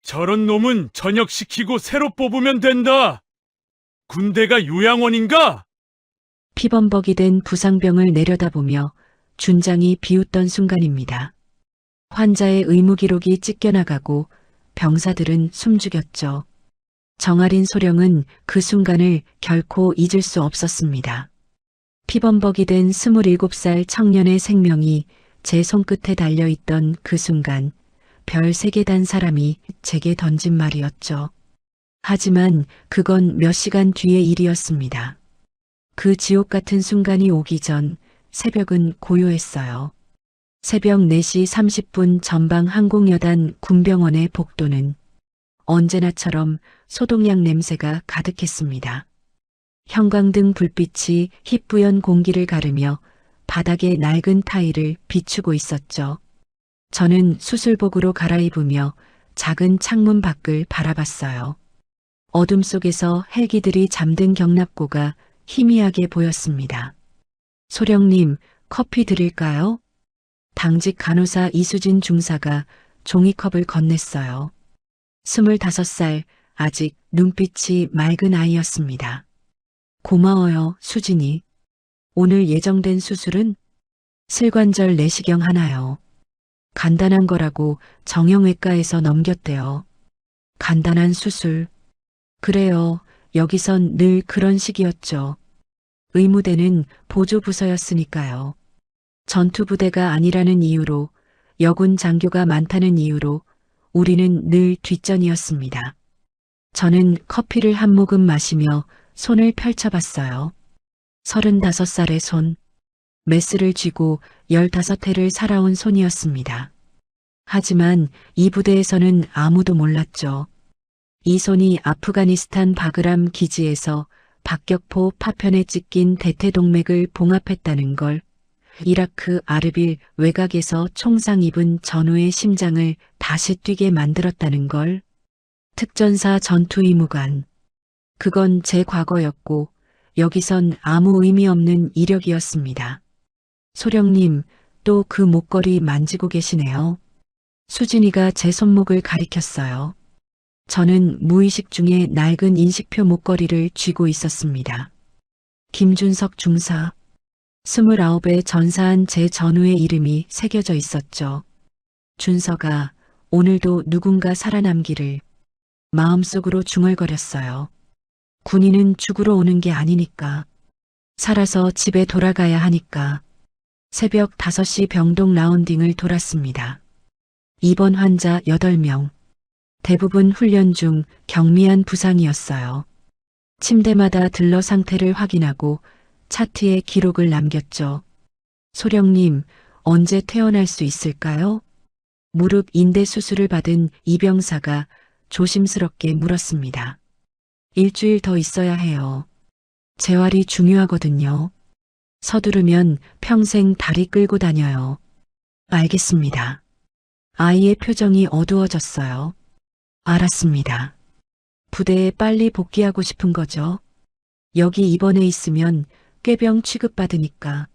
저런 놈은 전역시키고 새로 뽑으면 된다. 군대가 요양원인가? 피범벅이 된 부상병을 내려다보며 준장이 비웃던 순간입니다. 환자의 의무 기록이 찢겨나가고 병사들은 숨죽였죠. 정아린 소령은 그 순간을 결코 잊을 수 없었습니다. 피범벅이 된 27살 청년의 생명이 제 손끝에 달려있던 그 순간 별 3개 단 사람이 제게 던진 말이었죠. 하지만 그건 몇 시간 뒤의 일이었습니다. 그 지옥 같은 순간이 오기 전 새벽은 고요했어요. 새벽 4시 30분 전방 항공여단 군병원의 복도는 언제나처럼 소독약 냄새가 가득했습니다. 형광등 불빛이 희뿌연 공기를 가르며 바닥의 낡은 타일을 비추고 있었죠. 저는 수술복으로 갈아입으며 작은 창문 밖을 바라봤어요. 어둠 속에서 헬기들이 잠든 경납고가 희미하게 보였습니다. 소령님, 커피 드릴까요? 당직 간호사 이수진 중사가 종이컵을 건넸어요. 25살, 아직 눈빛이 맑은 아이였습니다. 고마워요, 수진이. 오늘 예정된 수술은 슬관절 내시경 하나요. 간단한 거라고 정형외과에서 넘겼대요. 간단한 수술. 그래요, 여기선 늘 그런 식이었죠. 의무대는 보조부서였으니까요. 전투부대가 아니라는 이유로, 여군 장교가 많다는 이유로 우리는 늘 뒷전이었습니다. 저는 커피를 한 모금 마시며 손을 펼쳐봤어요. 35살의 손, 메스를 쥐고 15해를 살아온 손이었습니다. 하지만 이 부대에서는 아무도 몰랐죠. 이 손이 아프가니스탄 바그람 기지에서 박격포 파편에 찢긴 대퇴동맥을 봉합했다는 걸, 이라크 아르빌 외곽에서 총상 입은 전우의 심장을 다시 뛰게 만들었다는 걸, 특전사 전투의무관. 그건 제 과거였고 여기선 아무 의미 없는 이력이었습니다. 소령님, 또 그 목걸이 만지고 계시네요. 수진이가 제 손목을 가리켰어요. 저는 무의식 중에 낡은 인식표 목걸이를 쥐고 있었습니다. 김준석 중사. 29에 전사한 제 전우의 이름이 새겨져 있었죠. 준서가 오늘도 누군가 살아남기를. 마음속으로 중얼거렸어요. 군인은 죽으러 오는 게 아니니까. 살아서 집에 돌아가야 하니까. 새벽 5시 병동 라운딩을 돌았습니다. 입원 환자 8명. 대부분 훈련 중 경미한 부상이었어요. 침대마다 들러 상태를 확인하고 차트에 기록을 남겼죠. 소령님, 언제 퇴원할 수 있을까요? 무릎 인대 수술을 받은 이병사가 조심스럽게 물었습니다. 일주일 더 있어야 해요. 재활이 중요하거든요. 서두르면 평생 다리 끌고 다녀요. 알겠습니다. 아이의 표정이 어두워졌어요. 알았습니다. 부대에 빨리 복귀하고 싶은 거죠. 여기 입원해 있으면 꾀병 취급받으니까.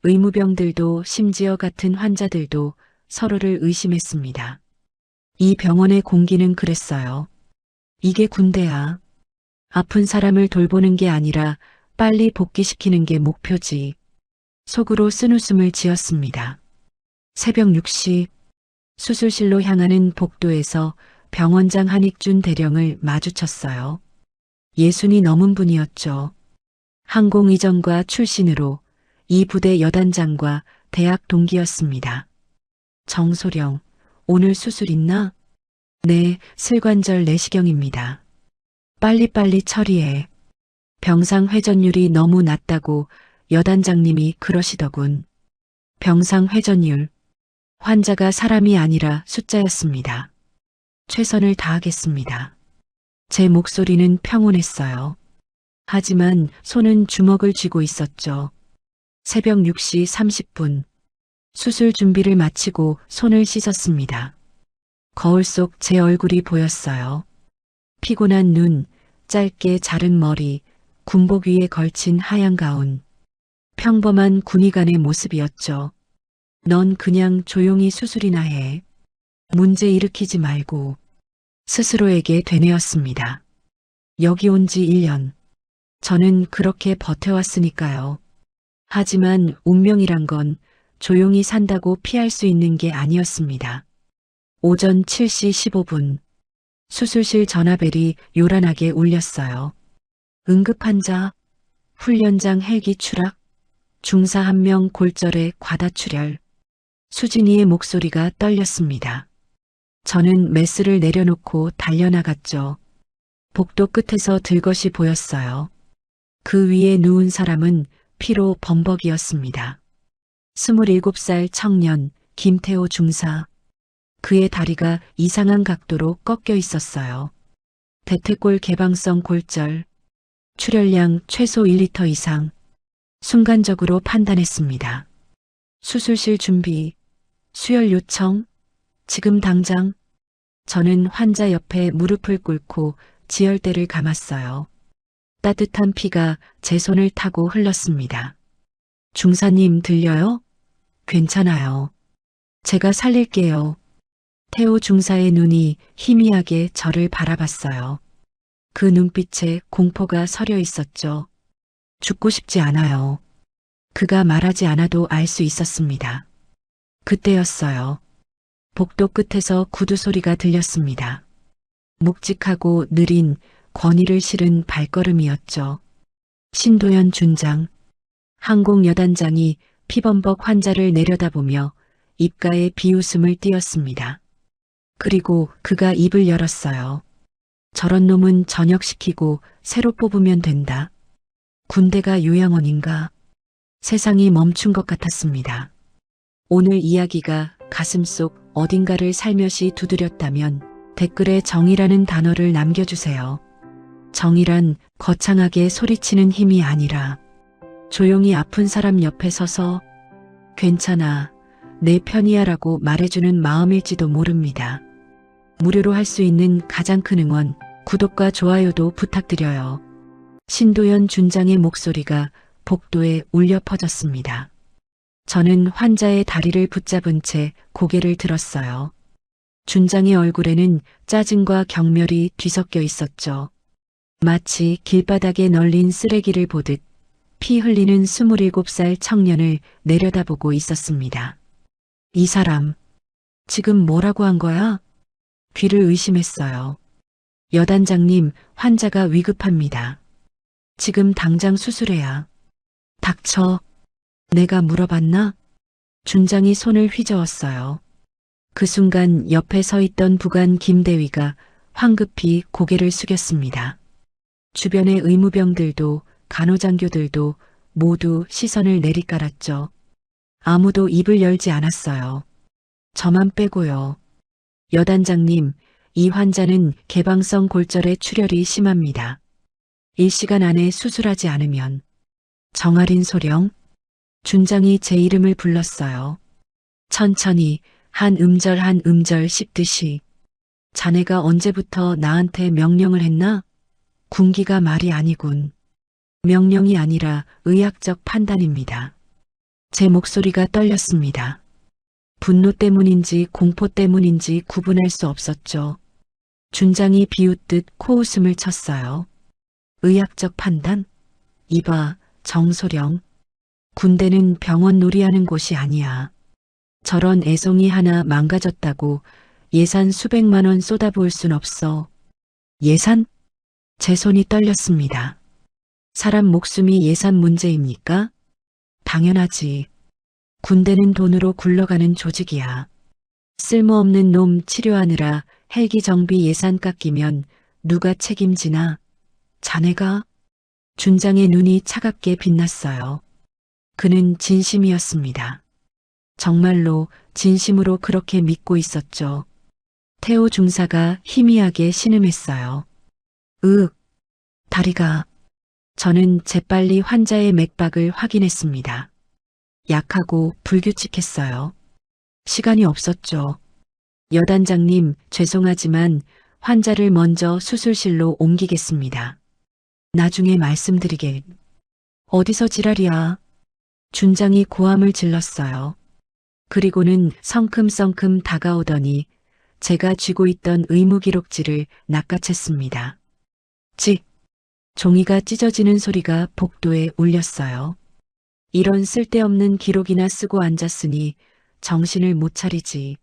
의무병들도 심지어 같은 환자들도 서로를 의심했습니다. 이 병원의 공기는 그랬어요. 이게 군대야. 아픈 사람을 돌보는 게 아니라 빨리 복귀시키는 게 목표지. 속으로 쓴웃음을 지었습니다. 새벽 6시 수술실로 향하는 복도에서 병원장 한익준 대령을 마주쳤어요. 60이 넘은 분이었죠. 항공이전과 출신으로 이 부대 여단장과 대학 동기였습니다. 정소령, 오늘 수술 있나? 네, 슬관절 내시경입니다. 빨리빨리 처리해. 병상 회전율이 너무 낮다고 여단장님이 그러시더군. 병상 회전율. 환자가 사람이 아니라 숫자였습니다. 최선을 다하겠습니다. 제 목소리는 평온했어요. 하지만 손은 주먹을 쥐고 있었죠. 새벽 6시 30분. 수술 준비를 마치고 손을 씻었습니다. 거울 속 제 얼굴이 보였어요. 피곤한 눈, 짧게 자른 머리, 군복 위에 걸친 하얀 가운. 평범한 군의관의 모습이었죠. 넌 그냥 조용히 수술이나 해. 문제 일으키지 말고. 스스로에게 되뇌었습니다. 여기 온 지 1년. 저는 그렇게 버텨왔으니까요. 하지만 운명이란 건 조용히 산다고 피할 수 있는 게 아니었습니다. 오전 7시 15분. 수술실 전화벨이 요란하게 울렸어요. 응급환자, 훈련장 헬기 추락, 중사 1명 골절에 과다출혈. 수진이의 목소리가 떨렸습니다. 저는 메스를 내려놓고 달려나갔죠. 복도 끝에서 들것이 보였어요. 그 위에 누운 사람은 피로 범벅이었습니다. 27살 청년 김태호 중사. 그의 다리가 이상한 각도로 꺾여 있었어요. 대퇴골 개방성 골절, 출혈량 최소 1리터 이상. 순간적으로 판단했습니다. 수술실 준비, 수혈 요청, 지금 당장. 저는 환자 옆에 무릎을 꿇고 지혈대를 감았어요. 따뜻한 피가 제 손을 타고 흘렀습니다. 중사님 들려요? 괜찮아요. 제가 살릴게요. 태호 중사의 눈이 희미하게 저를 바라봤어요. 그 눈빛에 공포가 서려 있었죠. 죽고 싶지 않아요. 그가 말하지 않아도 알 수 있었습니다. 그때였어요. 복도 끝에서 구두 소리가 들렸습니다. 묵직하고 느린 권위를 실은 발걸음이었죠. 신도연 준장, 항공여단장이 피범벅 환자를 내려다보며 입가에 비웃음을 띄었습니다. 그리고 그가 입을 열었어요. 저런 놈은 전역시키고 새로 뽑으면 된다. 군대가 요양원인가? 세상이 멈춘 것 같았습니다. 오늘 이야기가 가슴속 어딘가를 살며시 두드렸다면 댓글에 정의라는 단어를 남겨주세요. 정의란 거창하게 소리치는 힘이 아니라 조용히 아픈 사람 옆에 서서 괜찮아, 내 편이야라고 말해주는 마음일지도 모릅니다. 무료로 할 수 있는 가장 큰 응원, 구독과 좋아요도 부탁드려요. 신도연 준장의 목소리가 복도에 울려 퍼졌습니다. 저는 환자의 다리를 붙잡은 채 고개를 들었어요. 준장의 얼굴에는 짜증과 경멸이 뒤섞여 있었죠. 마치 길바닥에 널린 쓰레기를 보듯 피 흘리는 27살 청년을 내려다보고 있었습니다. 이 사람, 지금 뭐라고 한 거야? 귀를 의심했어요. 여단장님, 환자가 위급합니다. 지금 당장 수술해야. 닥쳐. 내가 물어봤나? 준장이 손을 휘저었어요. 그 순간 옆에 서 있던 부관 김대위가 황급히 고개를 숙였습니다. 주변의 의무병들도 간호장교들도 모두 시선을 내리깔았죠. 아무도 입을 열지 않았어요. 저만 빼고요. 여단장님, 이 환자는 개방성 골절의 출혈이 심합니다. 1시간 안에 수술하지 않으면. 정아린 소령? 준장이 제 이름을 불렀어요. 천천히 한 음절 한 음절 씹듯이. 자네가 언제부터 나한테 명령을 했나? 군기가 말이 아니군. 명령이 아니라 의학적 판단입니다. 제 목소리가 떨렸습니다. 분노 때문인지 공포 때문인지 구분할 수 없었죠. 준장이 비웃듯 코웃음을 쳤어요. 의학적 판단? 이봐, 정소령. 군대는 병원 놀이하는 곳이 아니야. 저런 애송이 하나 망가졌다고 예산 수백만 원 쏟아부을 순 없어. 예산? 제 손이 떨렸습니다. 사람 목숨이 예산 문제입니까? 당연하지. 군대는 돈으로 굴러가는 조직이야. 쓸모없는 놈 치료하느라 헬기 정비 예산 깎이면 누가 책임지나? 자네가? 준장의 눈이 차갑게 빛났어요. 그는 진심이었습니다. 정말로 진심으로 그렇게 믿고 있었죠. 태호 중사가 희미하게 신음했어요. 다리가. 저는 재빨리 환자의 맥박을 확인했습니다. 약하고 불규칙했어요. 시간이 없었죠. 여단장님, 죄송하지만 환자를 먼저 수술실로 옮기겠습니다. 나중에 말씀드리게. 어디서 지랄이야? 준장이 고함을 질렀어요. 그리고는 성큼성큼 다가오더니 제가 쥐고 있던 의무기록지를 낚아챘습니다. 직! 종이가 찢어지는 소리가 복도에 울렸어요. 이런 쓸데없는 기록이나 쓰고 앉았으니 정신을 못 차리지.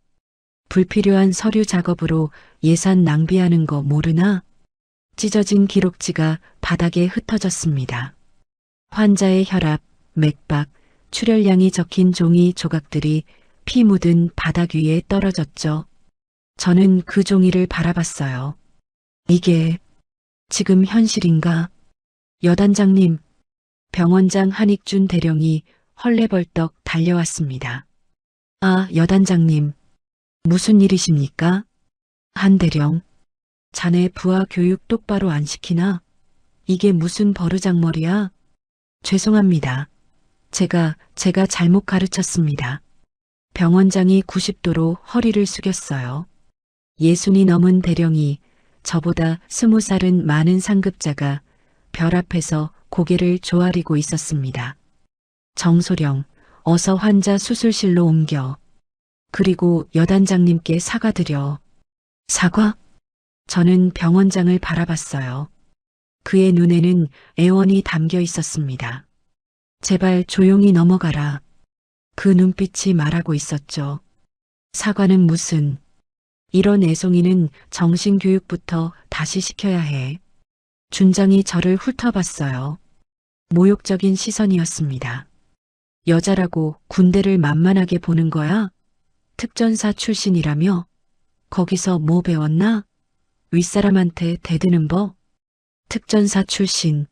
불필요한 서류 작업으로 예산 낭비하는 거 모르나? 찢어진 기록지가 바닥에 흩어졌습니다. 환자의 혈압, 맥박, 출혈량이 적힌 종이 조각들이 피 묻은 바닥 위에 떨어졌죠. 저는 그 종이를 바라봤어요. 이게 지금 현실인가? 여단장님, 병원장 한익준 대령이 헐레벌떡 달려왔습니다. 아, 여단장님, 무슨 일이십니까? 한 대령, 자네 부하 교육 똑바로 안 시키나? 이게 무슨 버르장머리야? 죄송합니다. 제가 잘못 가르쳤습니다. 병원장이 90도로 허리를 숙였어요. 60이 넘은 대령이 저보다 20살은 많은 상급자가 별 앞에서 고개를 조아리고 있었습니다. 정소령, 어서 환자 수술실로 옮겨. 그리고 여단장님께 사과드려. 사과? 저는 병원장을 바라봤어요. 그의 눈에는 애원이 담겨 있었습니다. 제발 조용히 넘어가라. 그 눈빛이 말하고 있었죠. 사과는 무슨. 이런 애송이는 정신교육부터 다시 시켜야 해. 준장이 저를 훑어봤어요. 모욕적인 시선이었습니다. 여자라고 군대를 만만하게 보는 거야? 특전사 출신이라며? 거기서 뭐 배웠나? 윗사람한테 대드는 법? 특전사 출신.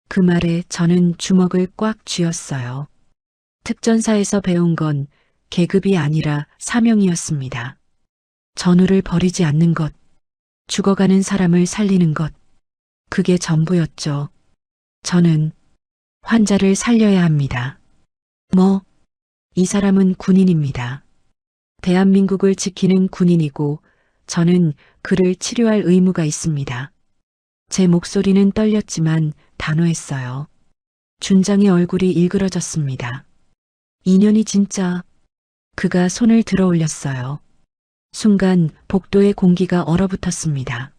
그 말에 저는 주먹을 꽉 쥐었어요. 특전사에서 배운 건 계급이 아니라 사명이었습니다. 전우를 버리지 않는 것, 죽어가는 사람을 살리는 것, 그게 전부였죠. 저는 환자를 살려야 합니다. 뭐, 이 사람은 군인입니다. 대한민국을 지키는 군인이고 저는 그를 치료할 의무가 있습니다. 제 목소리는 떨렸지만 단호했어요. 준장의 얼굴이 일그러졌습니다. 인연이 진짜. 그가 손을 들어 올렸어요. 순간 복도의 공기가 얼어붙었습니다.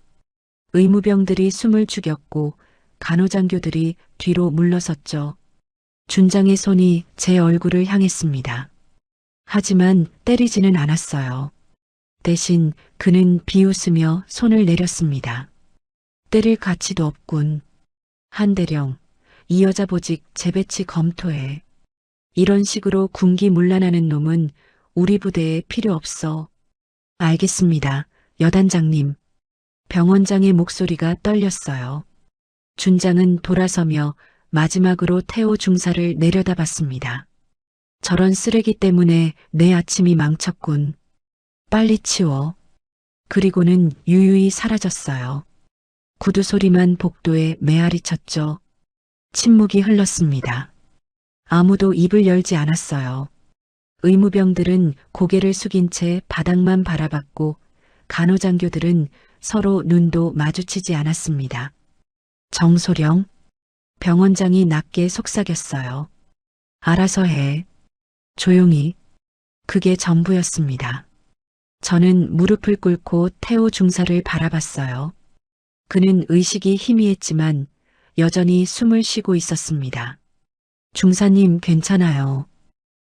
의무병들이 숨을 죽였고 간호장교들이 뒤로 물러섰죠. 준장의 손이 제 얼굴을 향했습니다. 하지만 때리지는 않았어요. 대신 그는 비웃으며 손을 내렸습니다. 때릴 가치도 없군. 한대령, 이 여자 보직 재배치 검토해. 이런 식으로 군기문란하는 놈은 우리 부대에 필요 없어. 알겠습니다, 여단장님. 병원장의 목소리가 떨렸어요. 준장은 돌아서며 마지막으로 태호 중사를 내려다봤습니다. 저런 쓰레기 때문에 내 아침이 망쳤군. 빨리 치워. 그리고는 유유히 사라졌어요. 구두 소리만 복도에 메아리 쳤죠. 침묵이 흘렀습니다. 아무도 입을 열지 않았어요. 의무병들은 고개를 숙인 채 바닥만 바라봤고 간호장교들은 서로 눈도 마주치지 않았습니다. 정소령, 병원장이 낮게 속삭였어요. 알아서 해. 조용히. 그게 전부였습니다. 저는 무릎을 꿇고 태호 중사를 바라봤어요. 그는 의식이 희미했지만 여전히 숨을 쉬고 있었습니다. 중사님 괜찮아요.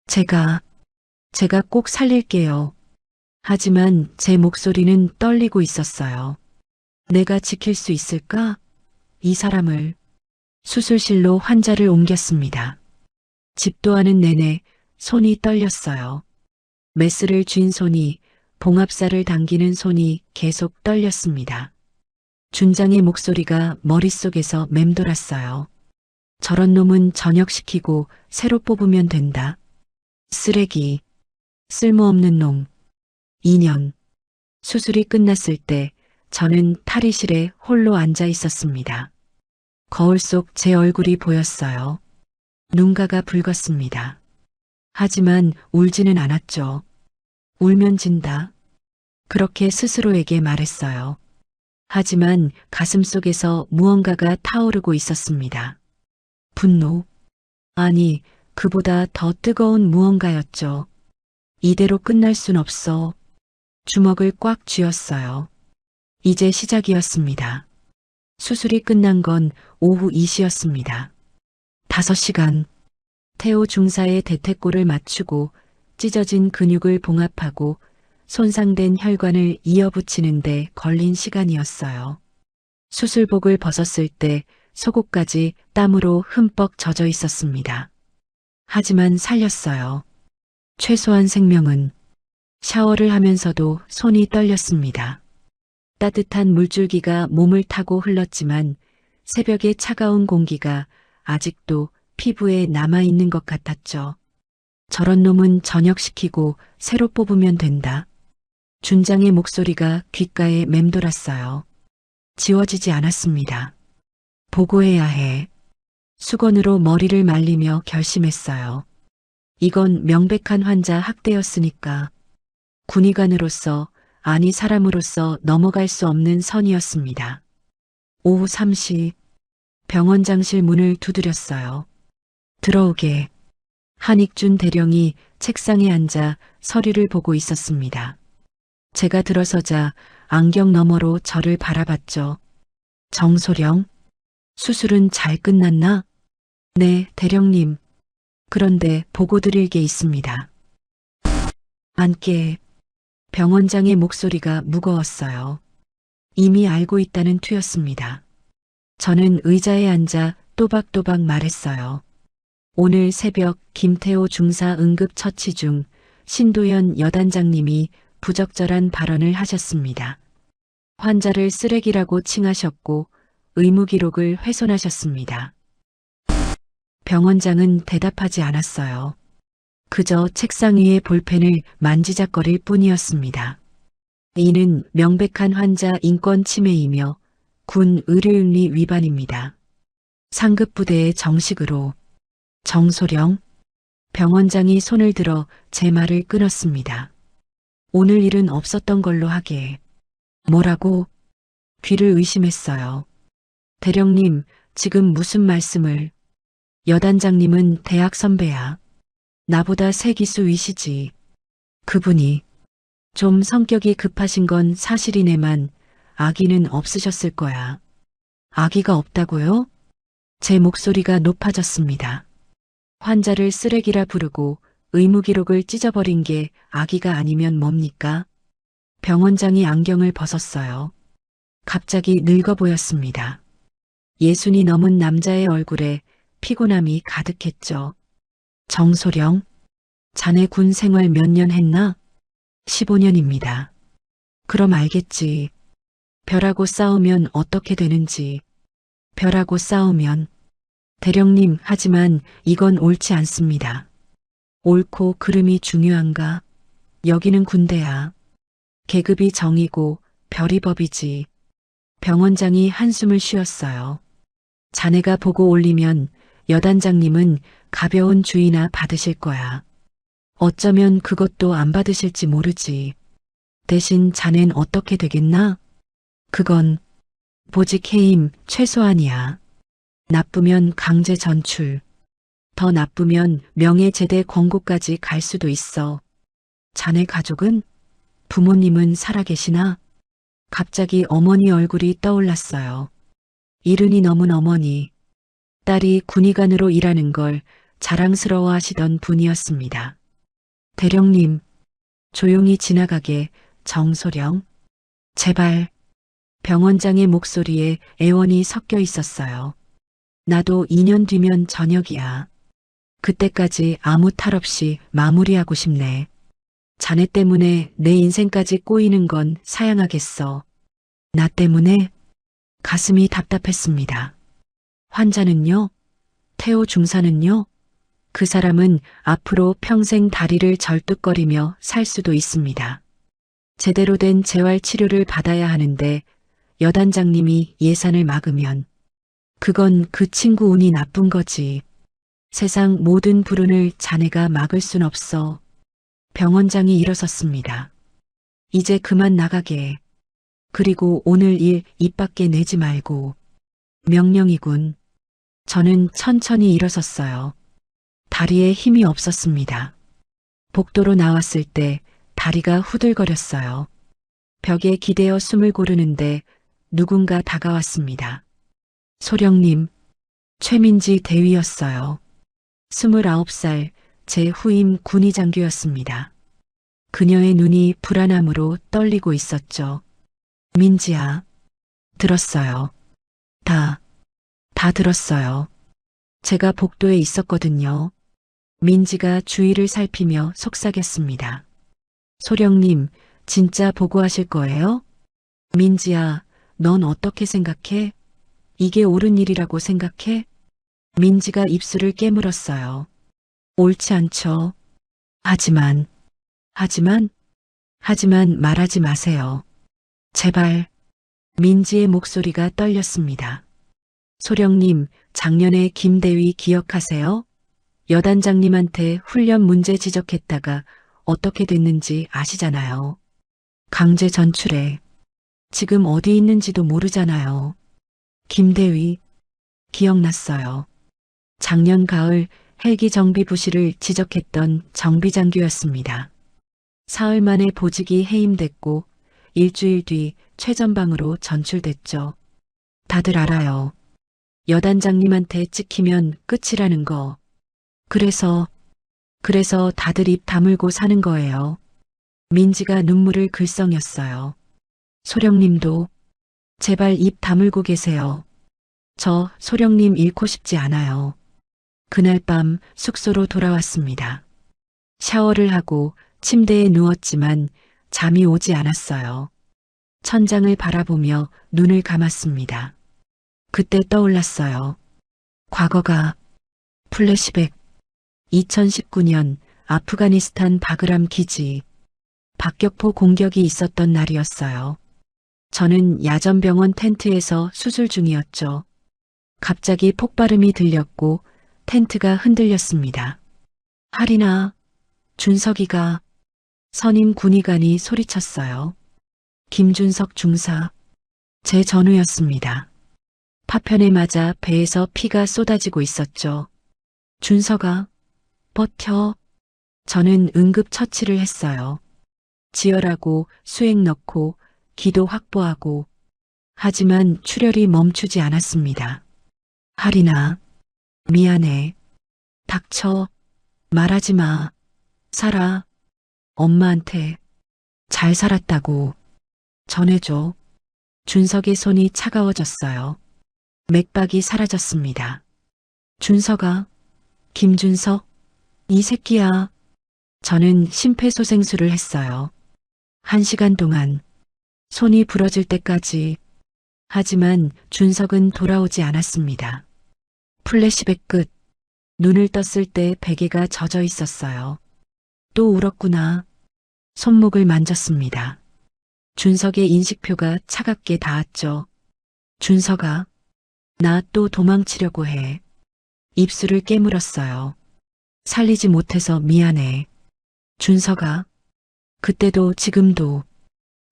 제가 꼭 살릴게요. 하지만 제 목소리는 떨리고 있었어요. 내가 지킬 수 있을까? 이 사람을. 수술실로 환자를 옮겼습니다. 집도하는 내내 손이 떨렸어요. 메스를 쥔 손이, 봉합사를 당기는 손이 계속 떨렸습니다. 준장의 목소리가 머릿속에서 맴돌았어요. 저런 놈은 전역시키고 새로 뽑으면 된다. 쓰레기. 쓸모없는 놈. 2년. 수술이 끝났을 때 저는 탈의실에 홀로 앉아 있었습니다. 거울 속 제 얼굴이 보였어요. 눈가가 붉었습니다. 하지만 울지는 않았죠. 울면 진다. 그렇게 스스로에게 말했어요. 하지만 가슴속에서 무언가가 타오르고 있었습니다. 분노. 아니, 그보다 더 뜨거운 무언가였죠. 이대로 끝날 순 없어. 주먹을 꽉 쥐었어요. 이제 시작이었습니다. 수술이 끝난 건 오후 2시였습니다. 5시간. 태호 중사의 대퇴골을 맞추고 찢어진 근육을 봉합하고 손상된 혈관을 이어붙이는데 걸린 시간이었어요. 수술복을 벗었을 때 속옷까지 땀으로 흠뻑 젖어 있었습니다. 하지만 살렸어요. 최소한 생명은. 샤워를 하면서도 손이 떨렸습니다. 따뜻한 물줄기가 몸을 타고 흘렀지만 새벽의 차가운 공기가 아직도 피부에 남아있는 것 같았죠. 저런 놈은 전역시키고 새로 뽑으면 된다. 준장의 목소리가 귓가에 맴돌았어요. 지워지지 않았습니다. 보고해야 해. 수건으로 머리를 말리며 결심했어요. 이건 명백한 환자 학대였으니까. 군의관으로서, 아니 사람으로서 넘어갈 수 없는 선이었습니다. 오후 3시 병원장실 문을 두드렸어요. 들어오게. 한익준 대령이 책상에 앉아 서류를 보고 있었습니다. 제가 들어서자 안경 너머로 저를 바라봤죠. 정소령, 수술은 잘 끝났나? 네, 대령님. 그런데 보고 드릴 게 있습니다. 앉게. 병원장의 목소리가 무거웠어요. 이미 알고 있다는 투였습니다. 저는 의자에 앉아 또박또박 말했어요. 오늘 새벽 김태호 중사 응급처치 중 신도현 여단장님이 부적절한 발언을 하셨습니다. 환자를 쓰레기라고 칭하셨고 의무기록을 훼손하셨습니다. 병원장은 대답하지 않았어요. 그저 책상 위의 볼펜을 만지작거릴 뿐이었습니다. 이는 명백한 환자 인권 침해이며 군 의료윤리 위반입니다. 상급부대의 정식으로. 정소령. 병원장이 손을 들어 제 말을 끊었습니다. 오늘 일은 없었던 걸로 하게. 뭐라고? 귀를 의심했어요. 대령님, 지금 무슨 말씀을. 여단장님은 대학 선배야. 나보다 세 기수 위시지. 그분이 좀 성격이 급하신 건 사실이네만 아기는 없으셨을 거야. 아기가 없다고요? 제 목소리가 높아졌습니다. 환자를 쓰레기라 부르고 의무기록을 찢어버린 게 아기가 아니면 뭡니까? 병원장이 안경을 벗었어요. 갑자기 늙어 보였습니다. 60이 넘은 남자의 얼굴에 피곤함이 가득했죠. 정소령, 자네 군 생활 몇 년 했나? 15년입니다. 그럼 알겠지. 별하고 싸우면 어떻게 되는지. 별하고 싸우면. 대령님, 하지만 이건 옳지 않습니다. 옳고 그름이 중요한가? 여기는 군대야. 계급이 정이고 별이 법이지. 병원장이 한숨을 쉬었어요. 자네가 보고 올리면 여단장님은 가벼운 주의나 받으실 거야. 어쩌면 그것도 안 받으실지 모르지. 대신 자넨 어떻게 되겠나? 그건 보직 해임 최소한이야. 나쁘면 강제 전출. 더 나쁘면 명예제대 권고까지 갈 수도 있어. 자네 가족은? 부모님은 살아계시나? 갑자기 어머니 얼굴이 떠올랐어요. 70이 넘은 어머니. 딸이 군의관으로 일하는 걸 자랑스러워 하시던 분이었습니다. 대령님, 조용히 지나가게. 정소령. 제발. 병원장의 목소리에 애원이 섞여 있었어요. 나도 2년 뒤면 저녁이야. 그때까지 아무 탈 없이 마무리하고 싶네. 자네 때문에 내 인생까지 꼬이는 건 사양하겠어. 나 때문에? 가슴이 답답했습니다. 환자는요? 태호 중사는요? 그 사람은 앞으로 평생 다리를 절뚝거리며 살 수도 있습니다. 제대로 된 재활치료를 받아야 하는데 여단장님이 예산을 막으면 그건 그 친구 운이 나쁜 거지. 세상 모든 불운을 자네가 막을 순 없어. 병원장이 일어섰습니다. 이제 그만 나가게. 그리고 오늘 일 입 밖에 내지 말고. 명령이군. 저는 천천히 일어섰어요. 다리에 힘이 없었습니다. 복도로 나왔을 때 다리가 후들거렸어요. 벽에 기대어 숨을 고르는데 누군가 다가왔습니다. 소령님, 최민지 대위였어요. 29살 제 후임 군의장교였습니다. 그녀의 눈이 불안함으로 떨리고 있었죠. 민지야, 들었어요. 다 들었어요. 제가 복도에 있었거든요. 민지가 주위를 살피며 속삭였습니다. 소령님, 진짜 보고하실 거예요? 민지야, 넌 어떻게 생각해? 이게 옳은 일이라고 생각해? 민지가 입술을 깨물었어요. 옳지 않죠. 하지만 말하지 마세요. 제발. 민지의 목소리가 떨렸습니다. 소령님, 작년에 김대위 기억하세요? 여단장님한테 훈련 문제 지적했다가 어떻게 됐는지 아시잖아요. 강제 전출에 지금 어디 있는지도 모르잖아요. 김대위, 기억났어요. 작년 가을 헬기 정비 부실을 지적했던 정비장교였습니다. 사흘 만에 보직이 해임됐고 일주일 뒤 최전방으로 전출됐죠. 다들 알아요. 여단장님한테 찍히면 끝이라는 거. 그래서 다들 입 다물고 사는 거예요. 민지가 눈물을 글썽였어요. 소령님도 제발 입 다물고 계세요. 저 소령님 잃고 싶지 않아요. 그날 밤 숙소로 돌아왔습니다. 샤워를 하고 침대에 누웠지만 잠이 오지 않았어요. 천장을 바라보며 눈을 감았습니다. 그때 떠올랐어요. 과거가 플래시백. 2019년 아프가니스탄 바그람 기지. 박격포 공격이 있었던 날이었어요. 저는 야전병원 텐트에서 수술 중이었죠. 갑자기 폭발음이 들렸고 텐트가 흔들렸습니다. 하리나, 준석이가, 선임 군의관이 소리쳤어요. 김준석 중사, 제 전우였습니다. 파편에 맞아 배에서 피가 쏟아지고 있었죠. 준석아, 버텨. 저는 응급 처치를 했어요. 지혈하고 수액 넣고 기도 확보하고. 하지만 출혈이 멈추지 않았습니다. 하리나, 미안해. 닥쳐. 말하지 마. 살아. 엄마한테 잘 살았다고 전해줘. 준석의 손이 차가워졌어요. 맥박이 사라졌습니다. 준석아, 김준석, 이 새끼야. 저는 심폐소생술을 했어요. 1시간 동안 손이 부러질 때까지. 하지만 준석은 돌아오지 않았습니다. 플래시백 끝. 눈을 떴을 때 베개가 젖어 있었어요. 또 울었구나. 손목을 만졌습니다. 준석의 인식표가 차갑게 닿았죠. 준석아, 나 또 도망치려고 해. 입술을 깨물었어요. 살리지 못해서 미안해. 준석아, 그때도 지금도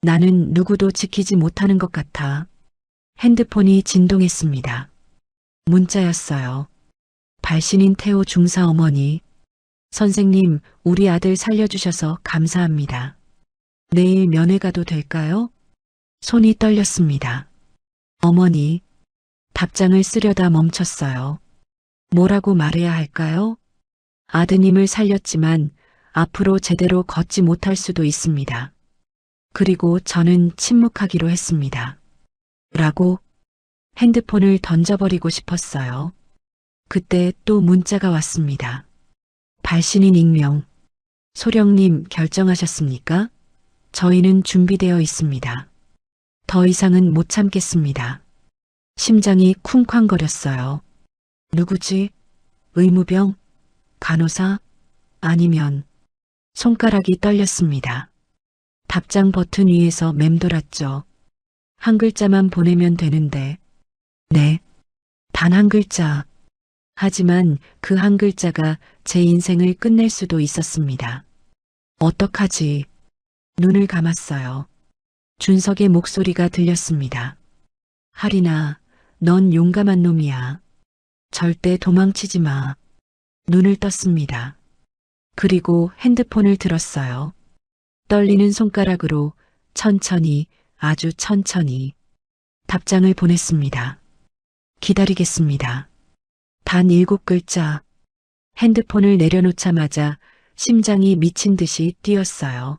나는 누구도 지키지 못하는 것 같아. 핸드폰이 진동했습니다. 문자였어요. 발신인 태호 중사 어머니. 선생님, 우리 아들 살려주셔서 감사합니다. 내일 면회 가도 될까요? 손이 떨렸습니다. 어머니, 답장을 쓰려다 멈췄어요. 뭐라고 말해야 할까요? 아드님을 살렸지만 앞으로 제대로 걷지 못할 수도 있습니다. 그리고 저는 침묵하기로 했습니다. 라고 핸드폰을 던져버리고 싶었어요. 그때 또 문자가 왔습니다. 발신인 익명. 소령님 결정하셨습니까? 저희는 준비되어 있습니다. 더 이상은 못 참겠습니다. 심장이 쿵쾅거렸어요. 누구지? 의무병? 간호사? 아니면 손가락이 떨렸습니다. 답장 버튼 위에서 맴돌았죠. 한 글자만 보내면 되는데. 네. 단 한 글자. 하지만 그 한 글자가 제 인생을 끝낼 수도 있었습니다. 어떡하지? 눈을 감았어요. 준석의 목소리가 들렸습니다. 하리나, 넌 용감한 놈이야. 절대 도망치지 마. 눈을 떴습니다. 그리고 핸드폰을 들었어요. 떨리는 손가락으로 천천히, 아주 천천히 답장을 보냈습니다. 기다리겠습니다. 단 7글자. 핸드폰을 내려놓자마자 심장이 미친 듯이 뛰었어요.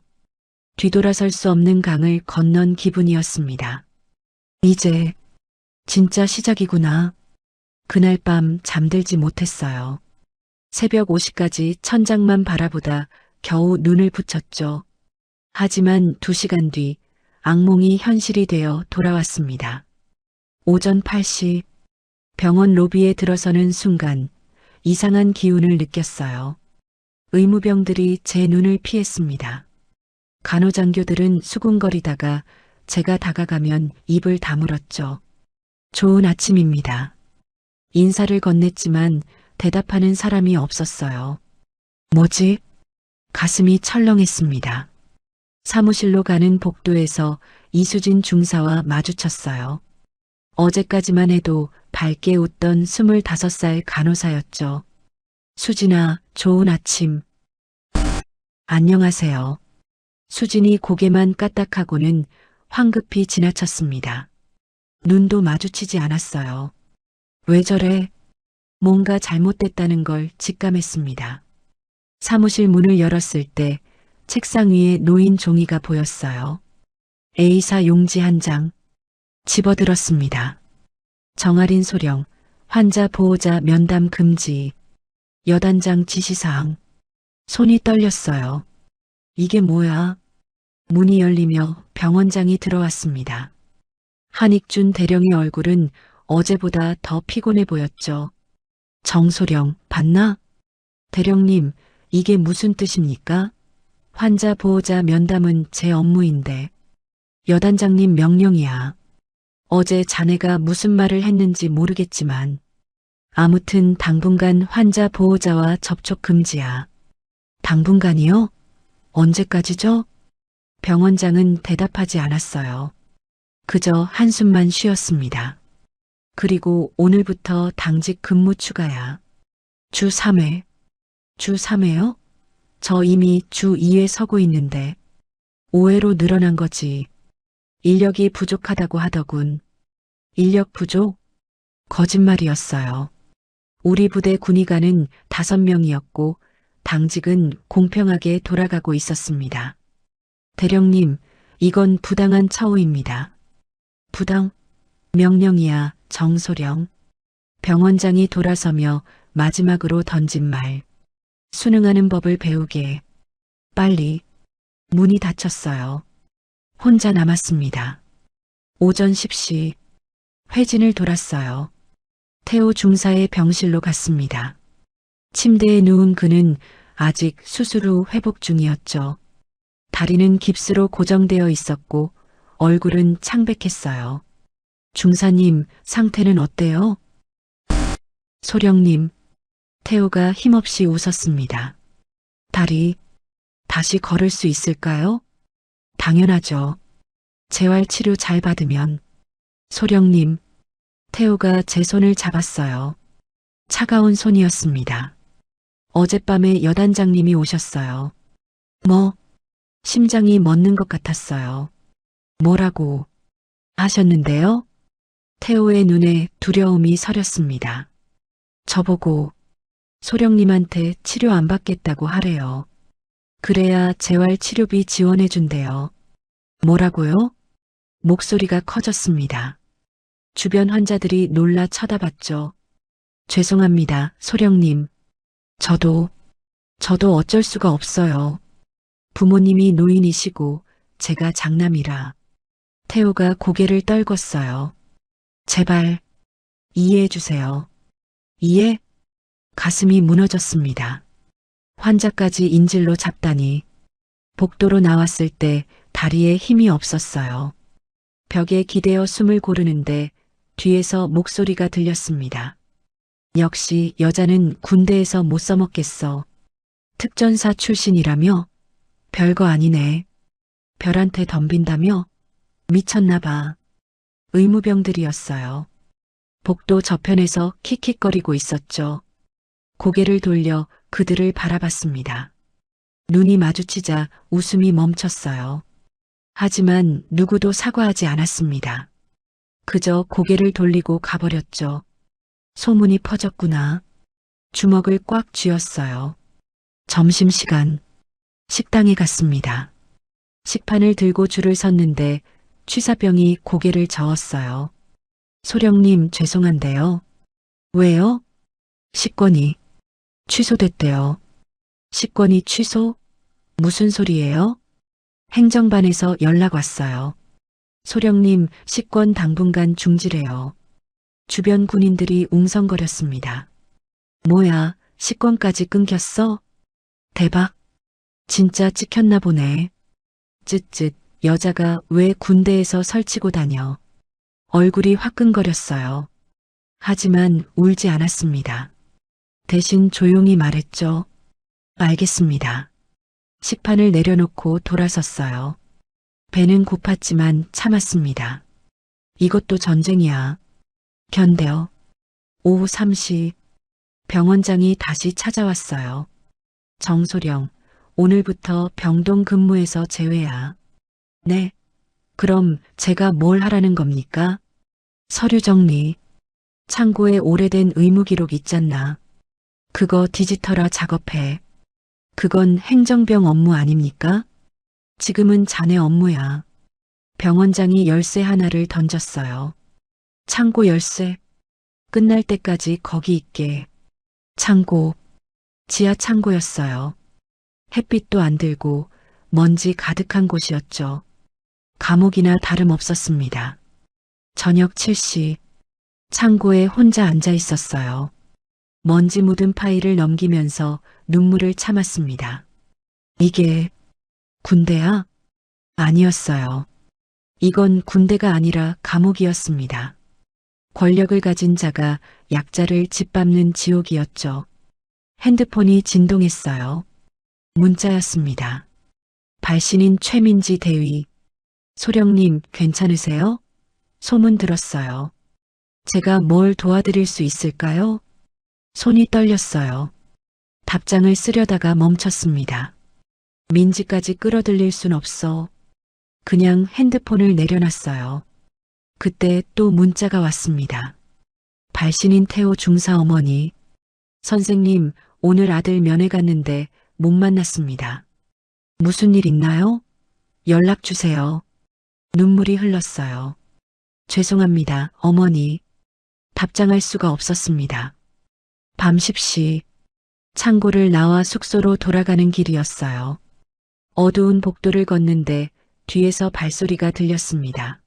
뒤돌아설 수 없는 강을 건넌 기분이었습니다. 이제 진짜 시작이구나. 그날 밤 잠들지 못했어요. 새벽 5시까지 천장만 바라보다 겨우 눈을 붙였죠. 하지만 2시간 뒤 악몽이 현실이 되어 돌아왔습니다. 오전 8시 병원 로비에 들어서는 순간 이상한 기운을 느꼈어요. 의무병들이 제 눈을 피했습니다. 간호장교들은 수군거리다가 제가 다가가면 입을 다물었죠. 좋은 아침입니다. 인사를 건넸지만 대답하는 사람이 없었어요. 뭐지? 가슴이 철렁했습니다. 사무실로 가는 복도에서 이수진 중사와 마주쳤어요. 어제까지만 해도 밝게 웃던 25살 간호사였죠. 수진아, 좋은 아침. 안녕하세요. 수진이 고개만 까딱하고는 황급히 지나쳤습니다. 눈도 마주치지 않았어요. 왜 저래? 뭔가 잘못됐다는 걸 직감했습니다. 사무실 문을 열었을 때 책상 위에 놓인 종이가 보였어요. A사 용지 한 장. 집어들었습니다. 정아린 소령, 환자 보호자 면담 금지, 여단장 지시사항. 손이 떨렸어요. 이게 뭐야? 문이 열리며 병원장이 들어왔습니다. 한익준 대령의 얼굴은 어제보다 더 피곤해 보였죠. 정소령, 봤나? 대령님, 이게 무슨 뜻입니까? 환자 보호자 면담은 제 업무인데. 여단장님 명령이야. 어제 자네가 무슨 말을 했는지 모르겠지만 아무튼 당분간 환자 보호자와 접촉 금지야. 당분간이요? 언제까지죠? 병원장은 대답하지 않았어요. 그저 한숨만 쉬었습니다. 그리고 오늘부터 당직 근무 추가야. 주 3회. 주 3회요? 저 이미 주 2회 서고 있는데 5회로 늘어난 거지. 인력이 부족하다고 하더군. 인력 부족? 거짓말이었어요. 우리 부대 군의관은 5명이었고 당직은 공평하게 돌아가고 있었습니다. 대령님, 이건 부당한 처우입니다. 부당? 명령이야, 정소령. 병원장이 돌아서며 마지막으로 던진 말. 순응하는 법을 배우게. 빨리. 문이 닫혔어요. 혼자 남았습니다. 오전 10시. 회진을 돌았어요. 태호 중사의 병실로 갔습니다. 침대에 누운 그는 아직 수술 후 회복 중이었죠. 다리는 깁스로 고정되어 있었고 얼굴은 창백했어요. 중사님, 상태는 어때요? 소령님, 태호가 힘없이 웃었습니다. 다리, 다시 걸을 수 있을까요? 당연하죠. 재활치료 잘 받으면. 소령님, 태호가 제 손을 잡았어요. 차가운 손이었습니다. 어젯밤에 여단장님이 오셨어요. 뭐? 심장이 멎는 것 같았어요. 뭐라고 하셨는데요? 태호의 눈에 두려움이 서렸습니다. 저보고 소령님한테 치료 안 받겠다고 하래요. 그래야 재활치료비 지원해준대요. 뭐라고요? 목소리가 커졌습니다. 주변 환자들이 놀라 쳐다봤죠. 죄송합니다, 소령님. 저도 어쩔 수가 없어요. 부모님이 노인이시고 제가 장남이라. 태호가 고개를 떨궜어요. 제발 이해해 주세요. 이해? 가슴이 무너졌습니다. 환자까지 인질로 잡다니. 복도로 나왔을 때 다리에 힘이 없었어요. 벽에 기대어 숨을 고르는데 뒤에서 목소리가 들렸습니다. 역시 여자는 군대에서 못 써먹겠어. 특전사 출신이라며? 별거 아니네. 별한테 덤빈다며? 미쳤나 봐. 의무병들이었어요. 복도 저편에서 킥킥거리고 있었죠. 고개를 돌려 그들을 바라봤습니다. 눈이 마주치자 웃음이 멈췄어요. 하지만 누구도 사과하지 않았습니다. 그저 고개를 돌리고 가버렸죠. 소문이 퍼졌구나. 주먹을 꽉 쥐었어요. 점심시간. 식당에 갔습니다. 식판을 들고 줄을 섰는데 취사병이 고개를 저었어요. 소령님 죄송한데요. 왜요? 식권이 취소됐대요. 식권이 취소? 무슨 소리예요? 행정반에서 연락 왔어요. 소령님 식권 당분간 중지래요. 주변 군인들이 웅성거렸습니다. 뭐야, 식권까지 끊겼어? 대박. 진짜 찍혔나 보네. 쯧쯧, 여자가 왜 군대에서 설치고 다녀. 얼굴이 화끈거렸어요. 하지만 울지 않았습니다. 대신 조용히 말했죠. 알겠습니다. 식판을 내려놓고 돌아섰어요. 배는 고팠지만 참았습니다. 이것도 전쟁이야. 견뎌. 오후 3시 병원장이 다시 찾아왔어요. 정소령, 오늘부터 병동 근무에서 제외야. 네. 그럼 제가 뭘 하라는 겁니까? 서류 정리. 창고에 오래된 의무 기록 있잖나. 그거 디지털화 작업해. 그건 행정병 업무 아닙니까? 지금은 자네 업무야. 병원장이 열쇠 하나를 던졌어요. 창고 열쇠. 끝날 때까지 거기 있게. 창고. 지하 창고였어요. 햇빛도 안 들고 먼지 가득한 곳이었죠. 감옥이나 다름없었습니다. 저녁 7시. 창고에 혼자 앉아 있었어요. 먼지 묻은 파일을 넘기면서 눈물을 참았습니다. 이게 군대야? 아니었어요. 이건 군대가 아니라 감옥이었습니다. 권력을 가진 자가 약자를 짓밟는 지옥이었죠. 핸드폰이 진동했어요. 문자였습니다. 발신인 최민지 대위. 소령님 괜찮으세요? 소문 들었어요. 제가 뭘 도와드릴 수 있을까요? 손이 떨렸어요. 답장을 쓰려다가 멈췄습니다. 민지까지 끌어들일 순 없어. 그냥 핸드폰을 내려놨어요. 그때 또 문자가 왔습니다. 발신인 태호 중사 어머니. 선생님, 오늘 아들 면회 갔는데 못 만났습니다. 무슨 일 있나요? 연락 주세요. 눈물이 흘렀어요. 죄송합니다, 어머니. 답장할 수가 없었습니다. 밤 10시. 창고를 나와 숙소로 돌아가는 길이었어요. 어두운 복도를 걷는데 뒤에서 발소리가 들렸습니다.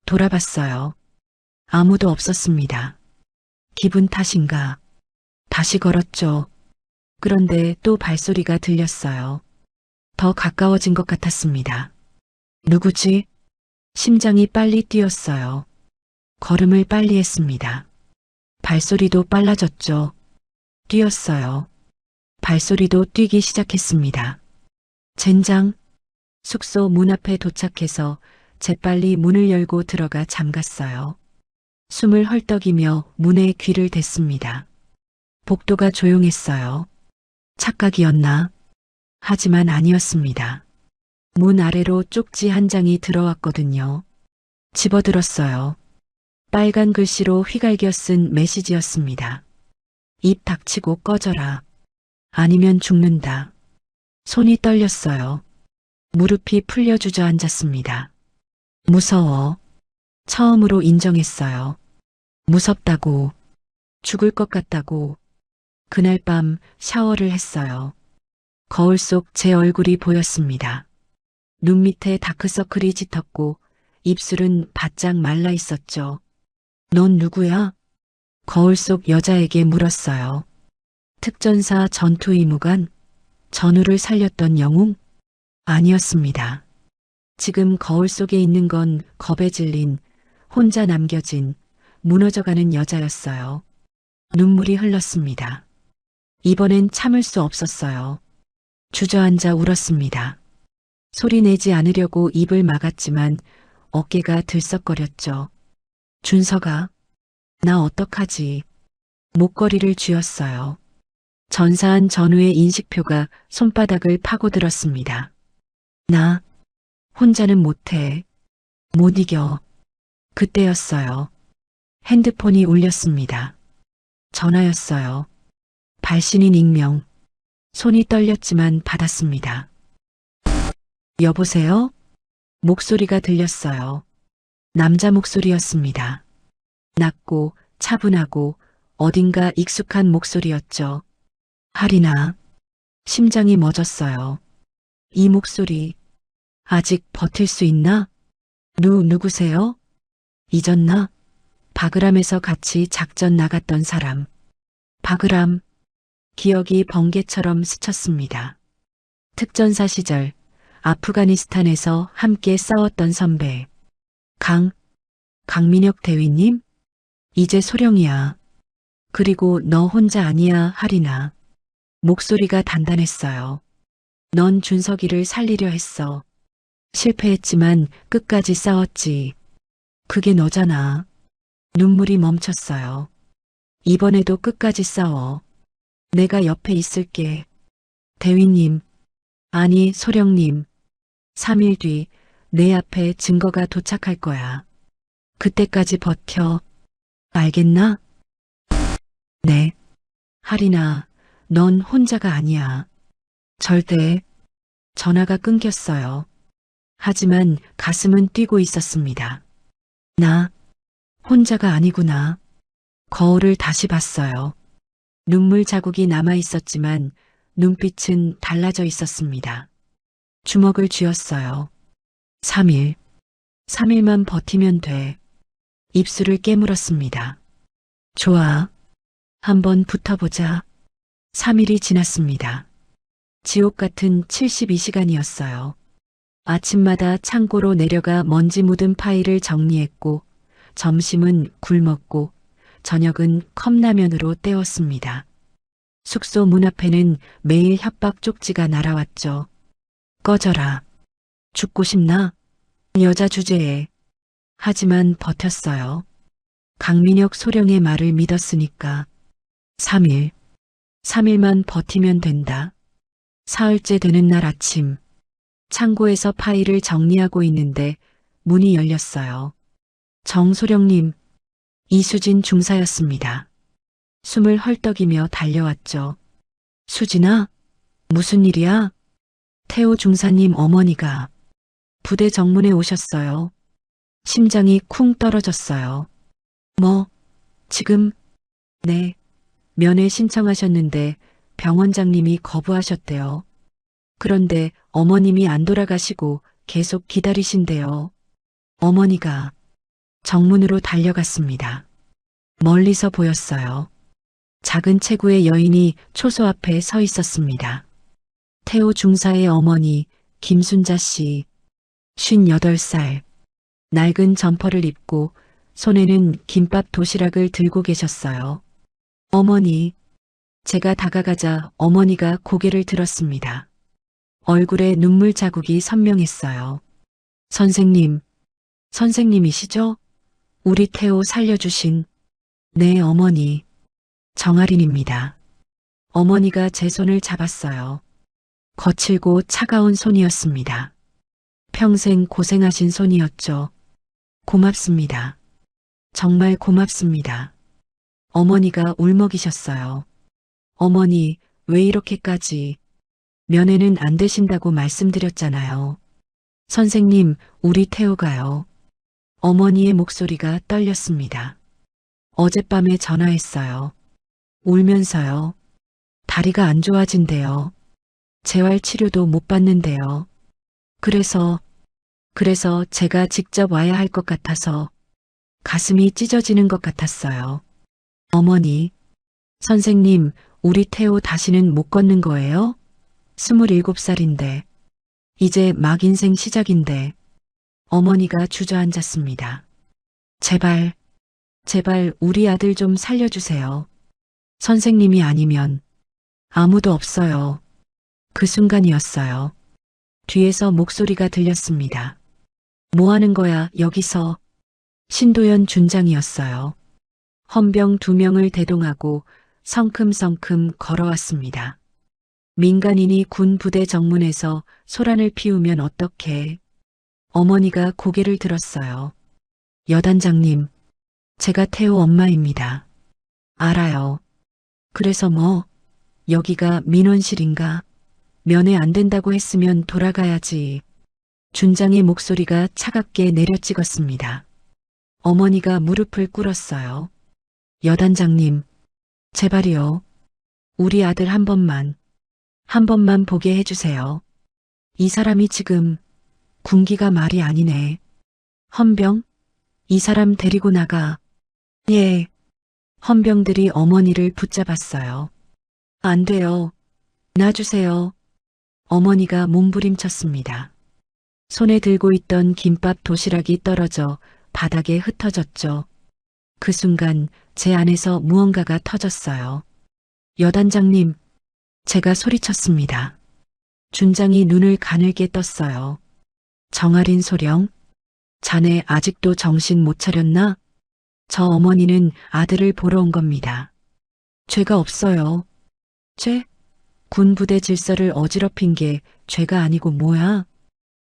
돌아봤어요. 아무도 없었습니다. 기분 탓인가? 다시 걸었죠. 그런데 또 발소리가 들렸어요. 더 가까워진 것 같았습니다. 누구지? 심장이 빨리 뛰었어요. 걸음을 빨리 했습니다. 발소리도 빨라졌죠. 뛰었어요. 발소리도 뛰기 시작했습니다. 젠장. 숙소 문 앞에 도착해서 재빨리 문을 열고 들어가 잠갔어요. 숨을 헐떡이며 문에 귀를 댔습니다. 복도가 조용했어요. 착각이었나? 하지만 아니었습니다. 문 아래로 쪽지 한 장이 들어왔거든요. 집어들었어요. 빨간 글씨로 휘갈겨 쓴 메시지였습니다. 입 닥치고 꺼져라. 아니면 죽는다. 손이 떨렸어요. 무릎이 풀려 주저앉았습니다. 무서워. 처음으로 인정했어요. 무섭다고. 죽을 것 같다고. 그날 밤 샤워를 했어요. 거울 속 제 얼굴이 보였습니다. 눈 밑에 다크서클이 짙었고 입술은 바짝 말라 있었죠. 넌 누구야? 거울 속 여자에게 물었어요. 특전사 전투의무관? 전우를 살렸던 영웅? 아니었습니다. 지금 거울 속에 있는 건 겁에 질린, 혼자 남겨진, 무너져가는 여자였어요. 눈물이 흘렀습니다. 이번엔 참을 수 없었어요. 주저앉아 울었습니다. 소리 내지 않으려고 입을 막았지만 어깨가 들썩거렸죠. 준서가, 나 어떡하지? 목걸이를 쥐었어요. 전사한 전우의 인식표가 손바닥을 파고들었습니다. 나 혼자는 못해. 못 이겨. 그때였어요. 핸드폰이 울렸습니다. 전화였어요. 발신인 익명. 손이 떨렸지만 받았습니다. 여보세요? 목소리가 들렸어요. 남자 목소리였습니다. 낮고 차분하고 어딘가 익숙한 목소리였죠. 하리나. 심장이 멎었어요. 이 목소리. 아직 버틸 수 있나? 누구세요? 잊었나? 바그람에서 같이 작전 나갔던 사람. 바그람. 기억이 번개처럼 스쳤습니다. 특전사 시절 아프가니스탄에서 함께 싸웠던 선배. 강민혁 대위님? 이제 소령이야. 그리고 너 혼자 아니야, 하리나. 목소리가 단단했어요. 넌 준석이를 살리려 했어. 실패했지만 끝까지 싸웠지. 그게 너잖아. 눈물이 멈췄어요. 이번에도 끝까지 싸워. 내가 옆에 있을게. 대위님. 아니, 소령님. 3일 뒤 내 앞에 증거가 도착할 거야. 그때까지 버텨. 알겠나? 네. 하리나, 넌 혼자가 아니야. 절대. 전화가 끊겼어요. 하지만 가슴은 뛰고 있었습니다. 나 혼자가 아니구나. 거울을 다시 봤어요. 눈물 자국이 남아 있었지만 눈빛은 달라져 있었습니다. 주먹을 쥐었어요. 3일. 3일만 버티면 돼. 입술을 깨물었습니다. 좋아. 한번 붙어보자. 3일이 지났습니다. 지옥 같은 72시간이었어요. 아침마다 창고로 내려가 먼지 묻은 파일을 정리했고, 점심은 굴 먹고, 저녁은 컵라면으로 때웠습니다. 숙소 문 앞에는 매일 협박 쪽지가 날아왔죠. 꺼져라. 죽고 싶나? 여자 주제에. 하지만 버텼어요. 강민혁 소령의 말을 믿었으니까. 3일. 3일만 버티면 된다. 사흘째 되는 날 아침. 창고에서 파일을 정리하고 있는데 문이 열렸어요. 정소령님. 이수진 중사였습니다. 숨을 헐떡이며 달려왔죠. 수진아? 무슨 일이야? 태호 중사님 어머니가 부대 정문에 오셨어요. 심장이 쿵 떨어졌어요. 지금? 네. 면회 신청하셨는데 병원장님이 거부하셨대요. 그런데 어머님이 안 돌아가시고 계속 기다리신대요. 어머니가 정문으로 달려갔습니다. 멀리서 보였어요. 작은 체구의 여인이 초소 앞에 서 있었습니다. 태호 중사의 어머니 김순자 씨, 58살. 낡은 점퍼를 입고 손에는 김밥 도시락을 들고 계셨어요. 어머니. 제가 다가가자 어머니가 고개를 들었습니다. 얼굴에 눈물 자국이 선명했어요. 선생님. 선생님이시죠? 우리 태호 살려주신. 네, 어머니. 정아린입니다. 어머니가 제 손을 잡았어요. 거칠고 차가운 손이었습니다. 평생 고생하신 손이었죠. 고맙습니다. 정말 고맙습니다. 어머니가 울먹이셨어요. 어머니, 왜 이렇게까지. 면회는 안 되신다고 말씀드렸잖아요. 선생님, 우리 태호가요. 어머니의 목소리가 떨렸습니다. 어젯밤에 전화했어요. 울면서요. 다리가 안 좋아진대요. 재활 치료도 못 받는데요. 그래서 제가 직접 와야 할 것 같아서 가슴이 찢어지는 것 같았어요. 어머니, 선생님, 우리 태호 다시는 못 걷는 거예요? 27살인데, 이제 막 인생 시작인데. 어머니가 주저앉았습니다. 제발 우리 아들 좀 살려주세요. 선생님이 아니면 아무도 없어요. 그 순간이었어요. 뒤에서 목소리가 들렸습니다. 뭐 하는 거야, 여기서. 신도연 준장이었어요. 헌병 2명을 대동하고 성큼성큼 걸어왔습니다. 민간인이 군 부대 정문에서 소란을 피우면 어떡해. 어머니가 고개를 들었어요. 여단장님, 제가 태호 엄마입니다. 알아요. 그래서 뭐, 여기가 민원실인가? 면회 안 된다고 했으면 돌아가야지. 준장의 목소리가 차갑게 내려찍었습니다. 어머니가 무릎을 꿇었어요. 여단장님, 제발이요. 우리 아들 한 번만 보게 해주세요. 이 사람이 지금 군기가 말이 아니네. 헌병? 이 사람 데리고 나가. 예. 헌병들이 어머니를 붙잡았어요. 안 돼요. 놔주세요. 어머니가 몸부림쳤습니다. 손에 들고 있던 김밥 도시락이 떨어져 바닥에 흩어졌죠. 그 순간 제 안에서 무언가가 터졌어요. 여단장님, 제가 소리쳤습니다. 준장이 눈을 가늘게 떴어요. 정아린 소령, 자네 아직도 정신 못 차렸나? 저 어머니는 아들을 보러 온 겁니다. 죄가 없어요. 죄? 군부대 질서를 어지럽힌 게 죄가 아니고 뭐야?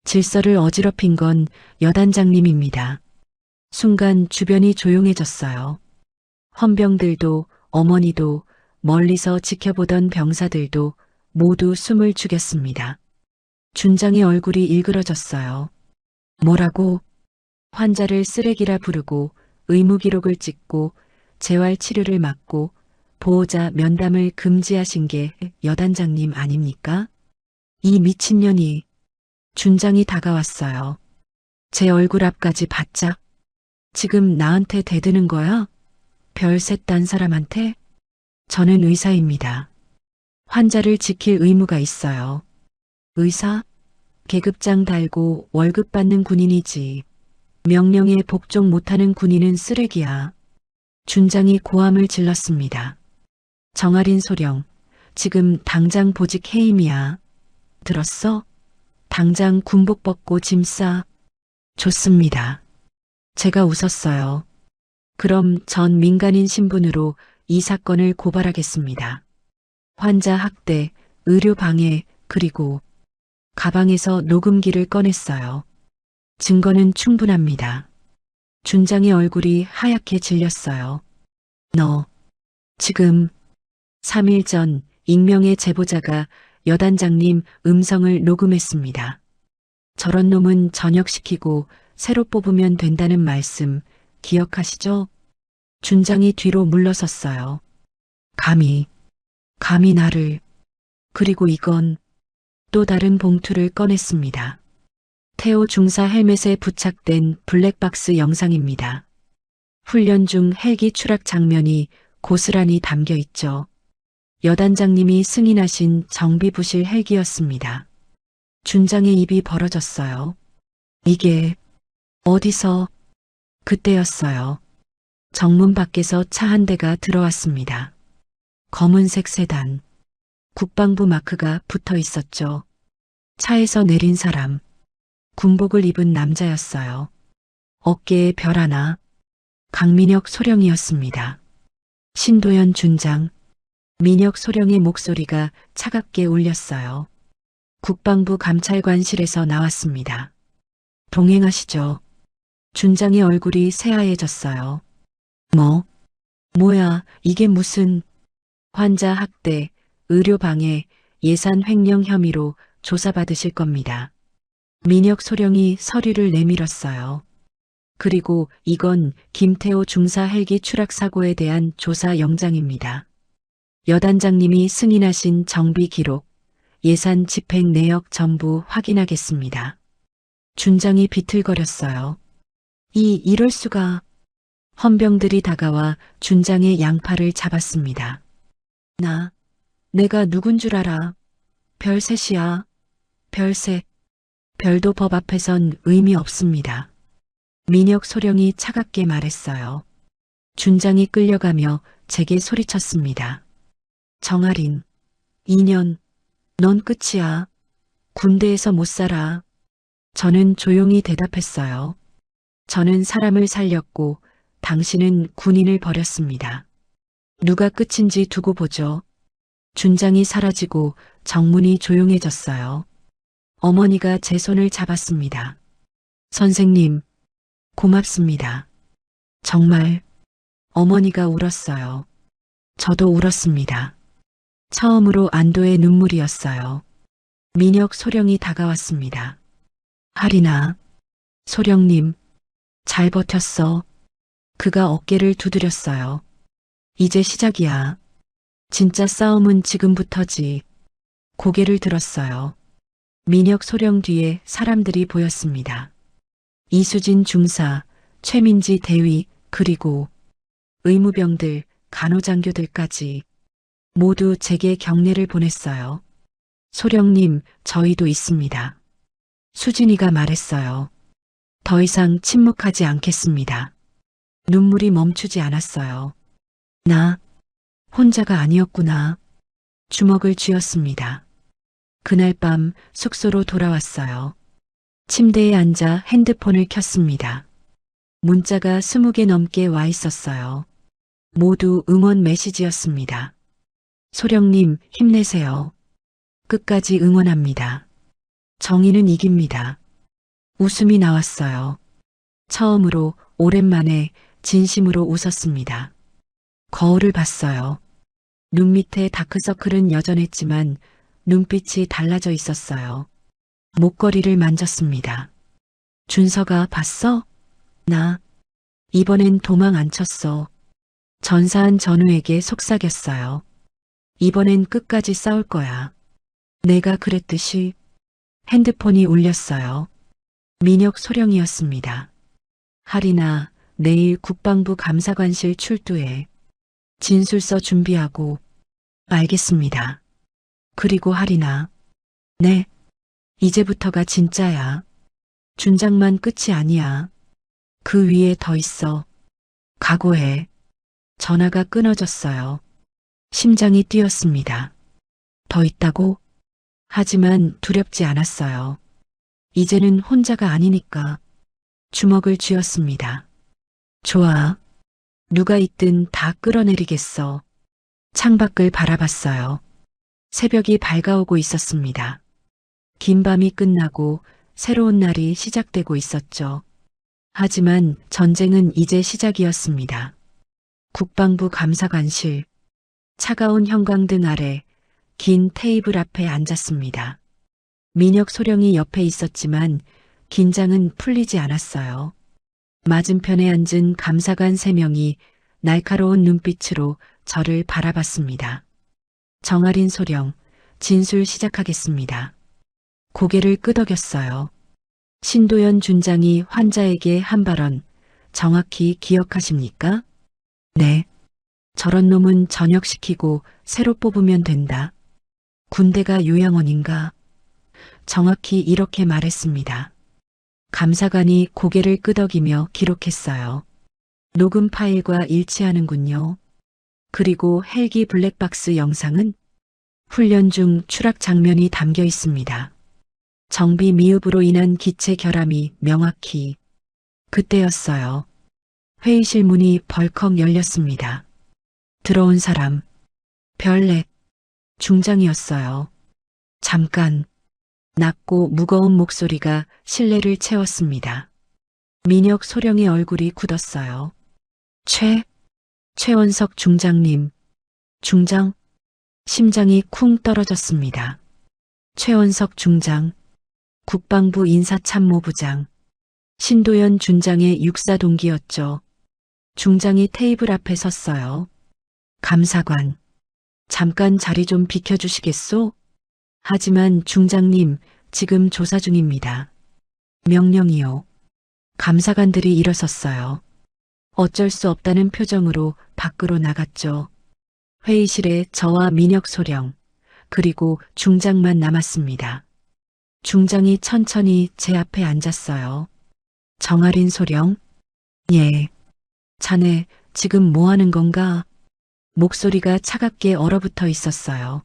질서를 어지럽힌 건 여단장님입니다. 순간 주변이 조용해졌어요. 헌병들도 어머니도 멀리서 지켜보던 병사들도 모두 숨을 죽였습니다. 준장의 얼굴이 일그러졌어요. 뭐라고? 환자를 쓰레기라 부르고 의무 기록을 찍고 재활 치료를 막고 보호자 면담을 금지하신 게 여단장님 아닙니까? 이 미친년이. 준장이 다가왔어요. 제 얼굴 앞까지 바짝. 지금 나한테 대드는 거야? 별셋 딴 사람한테? 저는 의사입니다. 환자를 지킬 의무가 있어요. 의사? 계급장 달고 월급 받는 군인이지. 명령에 복종 못하는 군인은 쓰레기야. 준장이 고함을 질렀습니다. 정아린 소령, 지금 당장 보직 해임이야. 들었어? 당장 군복 벗고 짐 싸. 좋습니다. 제가 웃었어요. 그럼 전 민간인 신분으로 이 사건을 고발하겠습니다. 환자 학대, 의료 방해, 그리고 가방에서 녹음기를 꺼냈어요. 증거는 충분합니다. 준장의 얼굴이 하얗게 질렸어요. 너, 지금 3일 전 익명의 제보자가 여단장님 음성을 녹음했습니다. 저런 놈은 전역시키고 새로 뽑으면 된다는 말씀 기억하시죠? 준장이 뒤로 물러섰어요. 감히 나를. 그리고 이건 또 다른 봉투를 꺼냈습니다. 태호 중사 헬멧에 부착된 블랙박스 영상입니다. 훈련 중 헬기 추락 장면이 고스란히 담겨 있죠. 여단장님이 승인하신 정비부실 헬기였습니다. 준장의 입이 벌어졌어요. 이게 어디서? 그때였어요. 정문 밖에서 차 한 대가 들어왔습니다. 검은색 세단. 국방부 마크가 붙어 있었죠. 차에서 내린 사람. 군복을 입은 남자였어요. 어깨에 별 하나. 강민혁 소령이었습니다. 신도연 준장. 민혁 소령의 목소리가 차갑게 울렸어요. 국방부 감찰관실에서 나왔습니다. 동행하시죠. 준장의 얼굴이 새하얘졌어요. 뭐야, 이게 무슨. 환자 학대, 의료 방해, 예산 횡령 혐의로 조사받으실 겁니다. 민혁 소령이 서류를 내밀었어요. 그리고 이건 김태호 중사 헬기 추락 사고에 대한 조사 영장입니다. 여단장님이 승인하신 정비 기록, 예산 집행 내역 전부 확인하겠습니다. 준장이 비틀거렸어요. 이럴 수가. 헌병들이 다가와 준장의 양팔을 잡았습니다. 내가 누군 줄 알아. 별셋이야. 별셋. 별도 법 앞에선 의미 없습니다. 민혁 소령이 차갑게 말했어요. 준장이 끌려가며 제게 소리쳤습니다. 정아린, 2년, 넌 끝이야. 군대에서 못 살아. 저는 조용히 대답했어요. 저는 사람을 살렸고 당신은 군인을 버렸습니다. 누가 끝인지 두고 보죠. 준장이 사라지고 정문이 조용해졌어요. 어머니가 제 손을 잡았습니다. 선생님, 고맙습니다. 정말 어머니가 울었어요. 저도 울었습니다. 처음으로 안도의 눈물이었어요. 민혁 소령이 다가왔습니다. 하리나, 소령님, 잘 버텼어. 그가 어깨를 두드렸어요. 이제 시작이야. 진짜 싸움은 지금부터지. 고개를 들었어요. 민혁 소령 뒤에 사람들이 보였습니다. 이수진 중사, 최민지 대위, 그리고 의무병들, 간호장교들까지 모두 제게 경례를 보냈어요. 소령님, 저희도 있습니다. 수진이가 말했어요. 더 이상 침묵하지 않겠습니다. 눈물이 멈추지 않았어요. 나 혼자가 아니었구나. 주먹을 쥐었습니다. 그날 밤 숙소로 돌아왔어요. 침대에 앉아 핸드폰을 켰습니다. 문자가 20개 넘게 와 있었어요. 모두 응원 메시지였습니다. 소령님, 힘내세요. 끝까지 응원합니다. 정의는 이깁니다. 웃음이 나왔어요. 처음으로 오랜만에 진심으로 웃었습니다. 거울을 봤어요. 눈 밑에 다크서클은 여전했지만 눈빛이 달라져 있었어요. 목걸이를 만졌습니다. 준서가 봤어? 나 이번엔 도망 안 쳤어. 전사한 전우에게 속삭였어요. 이번엔 끝까지 싸울 거야. 내가 그랬듯이. 핸드폰이 울렸어요. 민혁 소령이었습니다. 하리나, 내일 국방부 감사관실 출두해. 진술서 준비하고. 알겠습니다. 그리고 하리나. 네. 이제부터가 진짜야. 준장만 끝이 아니야. 그 위에 더 있어. 각오해. 전화가 끊어졌어요. 심장이 뛰었습니다. 더 있다고? 하지만 두렵지 않았어요. 이제는 혼자가 아니니까. 주먹을 쥐었습니다. 좋아. 누가 있든 다 끌어내리겠어. 창밖을 바라봤어요. 새벽이 밝아오고 있었습니다. 긴 밤이 끝나고 새로운 날이 시작되고 있었죠. 하지만 전쟁은 이제 시작이었습니다. 국방부 감사관실. 차가운 형광등 아래 긴 테이블 앞에 앉았습니다. 민혁 소령이 옆에 있었지만 긴장은 풀리지 않았어요. 맞은편에 앉은 감사관 3명이 날카로운 눈빛으로 저를 바라봤습니다. 정아린 소령, 진술 시작하겠습니다. 고개를 끄덕였어요. 신도연 준장이 환자에게 한 발언 정확히 기억하십니까? 네. 저런 놈은 전역시키고 새로 뽑으면 된다. 군대가 요양원인가? 정확히 이렇게 말했습니다. 감사관이 고개를 끄덕이며 기록했어요. 녹음 파일과 일치하는군요. 그리고 헬기 블랙박스 영상은 훈련 중 추락 장면이 담겨 있습니다. 정비 미흡으로 인한 기체 결함이 명확히 그때였어요. 회의실 문이 벌컥 열렸습니다. 들어온 사람, 별넷, 중장이었어요. 잠깐, 낮고 무거운 목소리가 실내를 채웠습니다. 민혁 소령의 얼굴이 굳었어요. 최원석 중장님, 중장, 심장이 쿵 떨어졌습니다. 최원석 중장, 국방부 인사참모부장, 신도연 준장의 육사 동기였죠. 중장이 테이블 앞에 섰어요. 감사관, 잠깐 자리 좀 비켜주시겠소? 하지만 중장님, 지금 조사 중입니다. 명령이요. 감사관들이 일어섰어요. 어쩔 수 없다는 표정으로 밖으로 나갔죠. 회의실에 저와 민혁 소령, 그리고 중장만 남았습니다. 중장이 천천히 제 앞에 앉았어요. 정아린 소령? 예. 자네 지금 뭐 하는 건가? 목소리가 차갑게 얼어붙어 있었어요.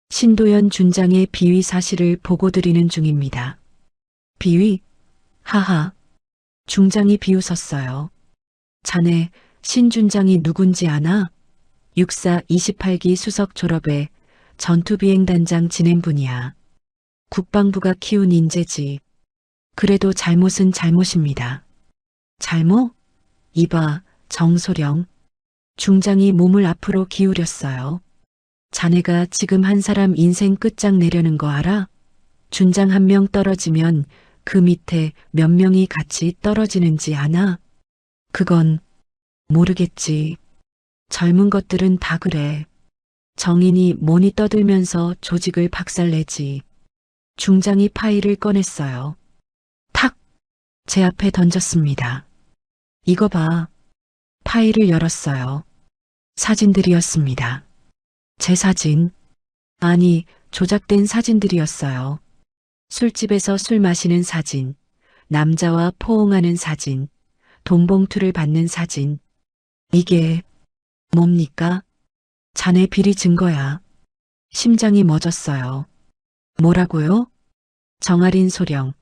신도연 준장의 비위 사실을 보고드리는 중입니다. 비위? 하하. 중장이 비웃었어요. 자네 신 준장이 누군지 아나? 육사 28기 수석 졸업에 전투비행단장 지낸 분이야. 국방부가 키운 인재지. 그래도 잘못은 잘못입니다. 잘못? 이봐, 정소령. 중장이 몸을 앞으로 기울였어요. 자네가 지금 한 사람 인생 끝장내려는 거 알아? 준장 한 명 떨어지면 그 밑에 몇 명이 같이 떨어지는지 아나? 그건 모르겠지. 젊은 것들은 다 그래. 정인이 뭐니 떠들면서 조직을 박살내지. 중장이 파일을 꺼냈어요. 탁! 제 앞에 던졌습니다. 이거 봐. 파일을 열었어요. 사진들이었습니다. 제 사진. 아니, 조작된 사진들이었어요. 술집에서 술 마시는 사진, 남자와 포옹하는 사진, 돈봉투를 받는 사진. 이게 뭡니까? 자네 비리 증거야. 심장이 멎었어요. 뭐라고요? 정아린 소령,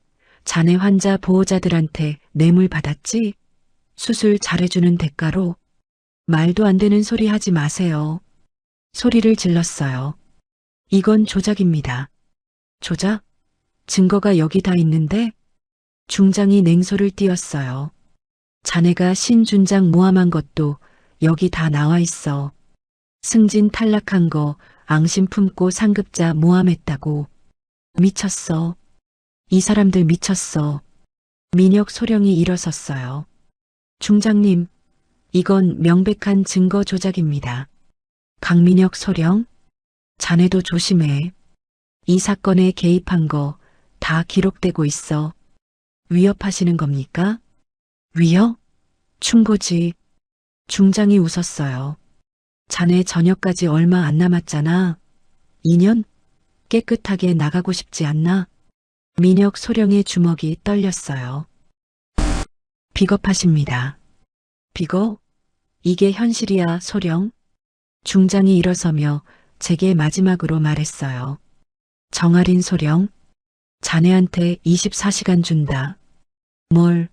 자네 환자 보호자들한테 뇌물 받았지? 수술 잘해주는 대가로. 말도 안 되는 소리 하지 마세요. 소리를 질렀어요. 이건 조작입니다. 조작? 증거가 여기 다 있는데? 중장이 냉소를 띄었어요. 자네가 신준장 모함한 것도 여기 다 나와 있어. 승진 탈락한 거 앙심 품고 상급자 모함했다고. 미쳤어. 이 사람들 미쳤어. 민혁 소령이 일어섰어요. 중장님, 이건 명백한 증거 조작입니다. 강민혁 소령, 자네도 조심해. 이 사건에 개입한 거 다 기록되고 있어. 위협하시는 겁니까? 위협? 충고지. 중장이 웃었어요. 자네 저녁까지 얼마 안 남았잖아. 2년? 깨끗하게 나가고 싶지 않나? 민혁 소령의 주먹이 떨렸어요. 비겁하십니다. 비겁? 이게 현실이야, 소령. 중장이 일어서며 제게 마지막으로 말했어요. 정아린 소령, 자네한테 24시간 준다. 뭘?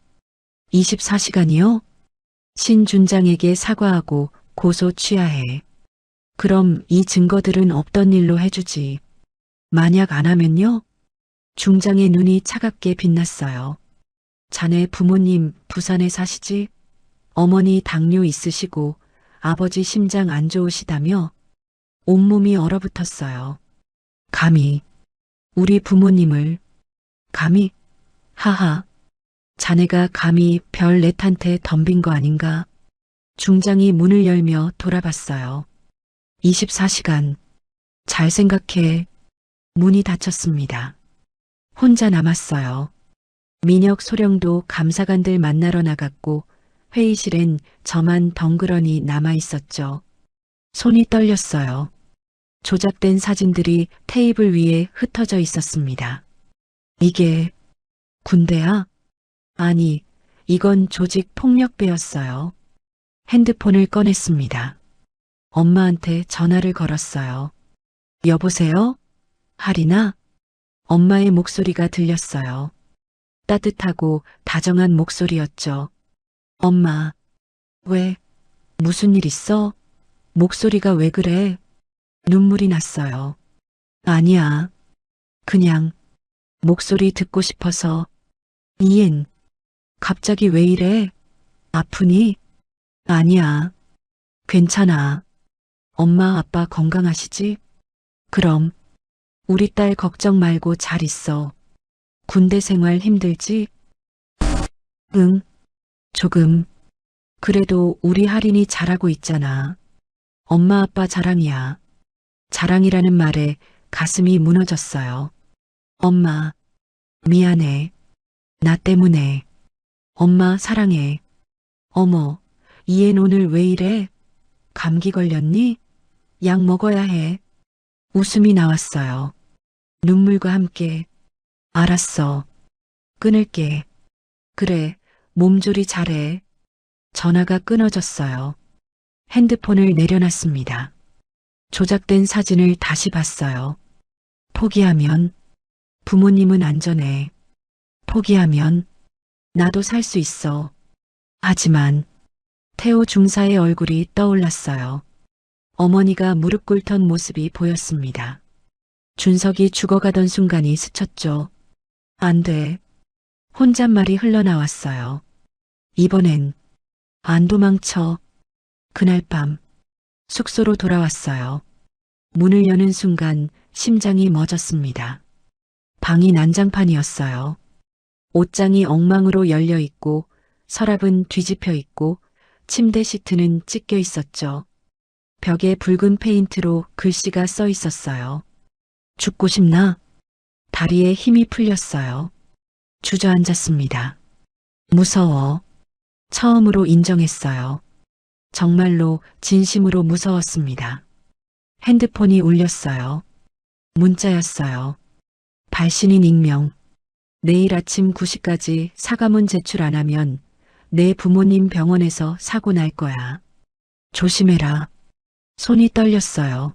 24시간이요? 신준장에게 사과하고 고소 취하해. 그럼 이 증거들은 없던 일로 해주지. 만약 안 하면요? 중장의 눈이 차갑게 빛났어요. 자네 부모님 부산에 사시지? 어머니 당뇨 있으시고 아버지 심장 안 좋으시다며? 온몸이 얼어붙었어요. 감히 우리 부모님을 감히 하하 자네가 감히 별 넷한테 덤빈 거 아닌가? 중장이 문을 열며 돌아봤어요. 24시간. 잘 생각해. 문이 닫혔습니다. 혼자 남았어요. 민혁 소령도 감사관들 만나러 나갔고 회의실엔 저만 덩그러니 남아 있었죠. 손이 떨렸어요. 조작된 사진들이 테이블 위에 흩어져 있었습니다. 이게 군대야? 아니, 이건 조직 폭력배였어요. 핸드폰을 꺼냈습니다. 엄마한테 전화를 걸었어요. 여보세요? 하리나? 엄마의 목소리가 들렸어요. 따뜻하고 다정한 목소리였죠. 엄마, 왜? 무슨 일 있어? 목소리가 왜 그래? 눈물이 났어요. 아니야. 그냥 목소리 듣고 싶어서. 이엔, 갑자기 왜 이래? 아프니? 아니야. 괜찮아. 엄마 아빠 건강하시지? 그럼 우리 딸 걱정 말고 잘 있어. 군대 생활 힘들지? 응, 조금. 그래도 우리 할인이 잘하고 있잖아. 엄마 아빠 자랑이야. 자랑이라는 말에 가슴이 무너졌어요. 엄마, 미안해. 나 때문에. 엄마 사랑해. 어머, 이엔 오늘 왜 이래? 감기 걸렸니? 약 먹어야 해. 웃음이 나왔어요. 눈물과 함께. 알았어. 끊을게. 그래, 몸조리 잘해. 전화가 끊어졌어요. 핸드폰을 내려놨습니다. 조작된 사진을 다시 봤어요. 포기하면 부모님은 안전해. 포기하면 나도 살 수 있어. 하지만 태호 중사의 얼굴이 떠올랐어요. 어머니가 무릎 꿇던 모습이 보였습니다. 준석이 죽어가던 순간이 스쳤죠. 안 돼. 혼잣말이 흘러나왔어요. 이번엔 안 도망쳐. 그날 밤 숙소로 돌아왔어요. 문을 여는 순간 심장이 멎었습니다. 방이 난장판이었어요. 옷장이 엉망으로 열려 있고 서랍은 뒤집혀 있고 침대 시트는 찢겨 있었죠. 벽에 붉은 페인트로 글씨가 써 있었어요. 죽고 싶나? 다리에 힘이 풀렸어요. 주저앉았습니다. 무서워. 처음으로 인정했어요. 정말로 진심으로 무서웠습니다. 핸드폰이 울렸어요. 문자였어요. 발신인 익명. 내일 아침 9시까지 사과문 제출 안 하면 내 부모님 병원에서 사고 날 거야. 조심해라. 손이 떨렸어요.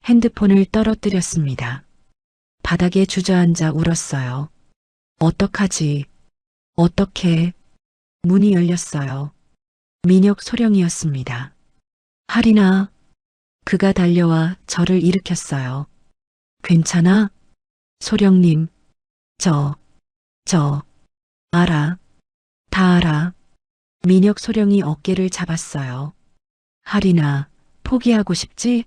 핸드폰을 떨어뜨렸습니다. 바닥에 주저앉아 울었어요. 어떡하지? 어떡해? 문이 열렸어요. 민혁 소령이었습니다. 하리나. 그가 달려와 저를 일으켰어요. 괜찮아? 소령님. 알아. 다 알아. 민혁 소령이 어깨를 잡았어요. 하리나, 포기하고 싶지?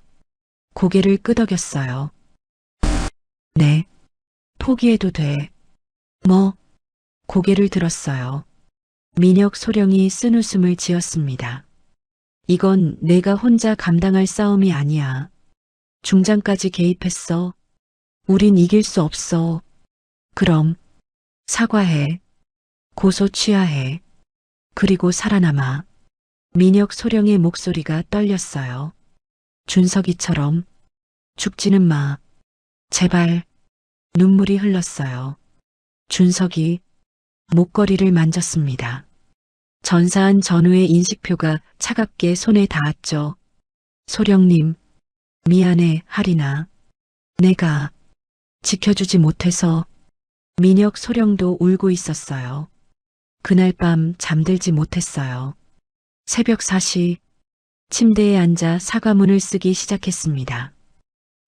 고개를 끄덕였어요. 네. 포기해도 돼. 뭐? 고개를 들었어요. 민혁 소령이 쓴웃음을 지었습니다. 이건 내가 혼자 감당할 싸움이 아니야. 중장까지 개입했어. 우린 이길 수 없어. 그럼 사과해. 고소 취하해. 그리고 살아남아. 민혁 소령의 목소리가 떨렸어요. 준석이처럼. 죽지는 마. 제발. 눈물이 흘렀어요. 준석이 목걸이를 만졌습니다. 전사한 전우의 인식표가 차갑게 손에 닿았죠. 소령님, 미안해, 하리나. 내가 지켜주지 못해서. 민혁 소령도 울고 있었어요. 그날 밤 잠들지 못했어요. 새벽 4시, 침대에 앉아 사과문을 쓰기 시작했습니다.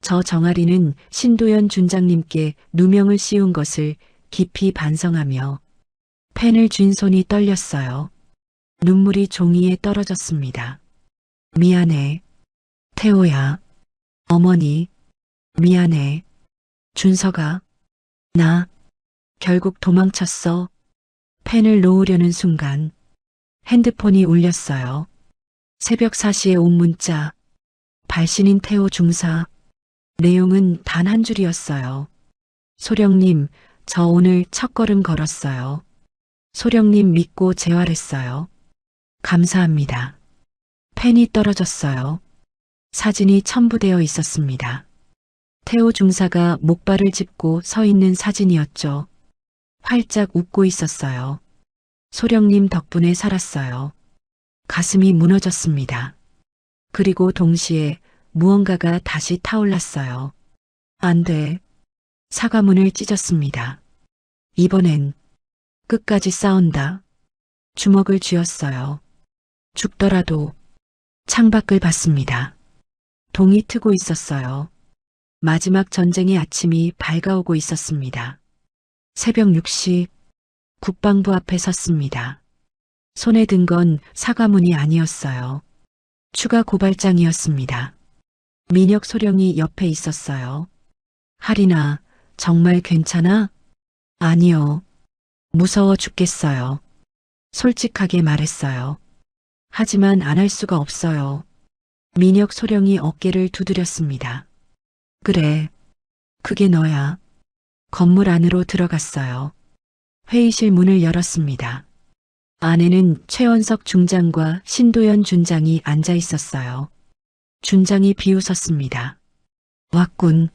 저 정아리는 신도연 준장님께 누명을 씌운 것을 깊이 반성하며 펜을 쥔 손이 떨렸어요. 눈물이 종이에 떨어졌습니다. 미안해. 태호야. 어머니. 미안해. 준석아. 나 결국 도망쳤어. 펜을 놓으려는 순간 핸드폰이 울렸어요. 새벽 4시에 온 문자. 발신인 태호 중사. 내용은 단 한 줄이었어요. 소령님, 저 오늘 첫걸음 걸었어요. 소령님 믿고 재활했어요. 감사합니다. 펜이 떨어졌어요. 사진이 첨부되어 있었습니다. 태호 중사가 목발을 짚고 서 있는 사진이었죠. 활짝 웃고 있었어요. 소령님 덕분에 살았어요. 가슴이 무너졌습니다. 그리고 동시에 무언가가 다시 타올랐어요. 안 돼. 사과문을 찢었습니다. 이번엔 끝까지 싸운다. 주먹을 쥐었어요. 죽더라도 창밖을 봤습니다. 동이 트고 있었어요. 마지막 전쟁의 아침이 밝아오고 있었습니다. 새벽 6시 국방부 앞에 섰습니다. 손에 든 건 사과문이 아니었어요. 추가 고발장이었습니다. 민혁 소령이 옆에 있었어요. 하리나, 정말 괜찮아? 아니요. 무서워 죽겠어요. 솔직하게 말했어요. 하지만 안 할 수가 없어요. 민혁 소령이 어깨를 두드렸습니다. 그래. 그게 너야. 건물 안으로 들어갔어요. 회의실 문을 열었습니다. 안에는 최원석 중장과 신도연 준장이 앉아 있었어요. 준장이 비웃었습니다. 왔군.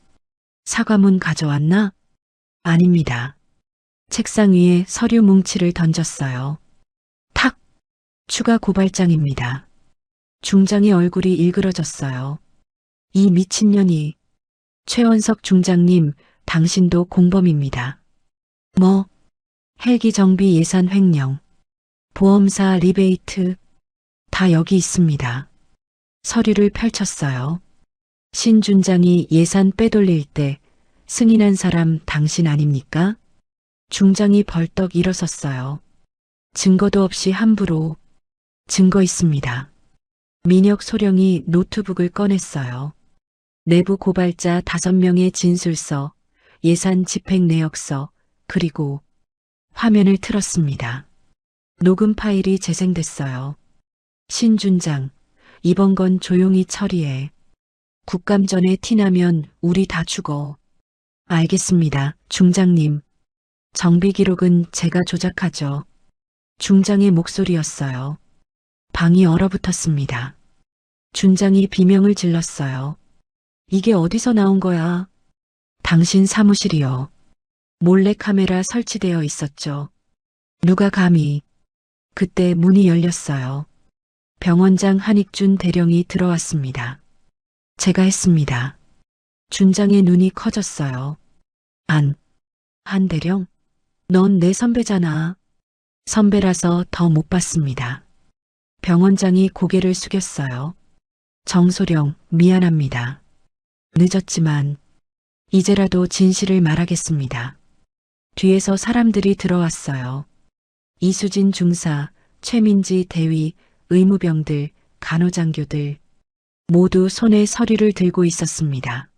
사과문 가져왔나? 아닙니다. 책상 위에 서류 뭉치를 던졌어요. 탁! 추가 고발장입니다. 중장의 얼굴이 일그러졌어요. 이 미친년이. 최원석 중장님, 당신도 공범입니다. 뭐? 헬기 정비 예산 횡령, 보험사 리베이트, 다 여기 있습니다. 서류를 펼쳤어요. 신 준장이 예산 빼돌릴 때 승인한 사람 당신 아닙니까? 중장이 벌떡 일어섰어요. 증거도 없이 함부로. 증거 있습니다. 민혁 소령이 노트북을 꺼냈어요. 내부 고발자 5명의 진술서, 예산 집행 내역서, 그리고 화면을 틀었습니다. 녹음 파일이 재생됐어요. 신준장, 이번 건 조용히 처리해. 국감 전에 티나면 우리 다 죽어. 알겠습니다, 중장님. 정비 기록은 제가 조작하죠. 중장의 목소리였어요. 방이 얼어붙었습니다. 준장이 비명을 질렀어요. 이게 어디서 나온 거야? 당신 사무실이요. 몰래 카메라 설치되어 있었죠. 누가 감히. 그때 문이 열렸어요. 병원장 한익준 대령이 들어왔습니다. 제가 했습니다. 준장의 눈이 커졌어요. 한 대령? 넌 내 선배잖아. 선배라서 더 못 봤습니다. 병원장이 고개를 숙였어요. 정소령, 미안합니다. 늦었지만 이제라도 진실을 말하겠습니다. 뒤에서 사람들이 들어왔어요. 이수진 중사, 최민지 대위, 의무병들, 간호장교들 모두 손에 서류를 들고 있었습니다.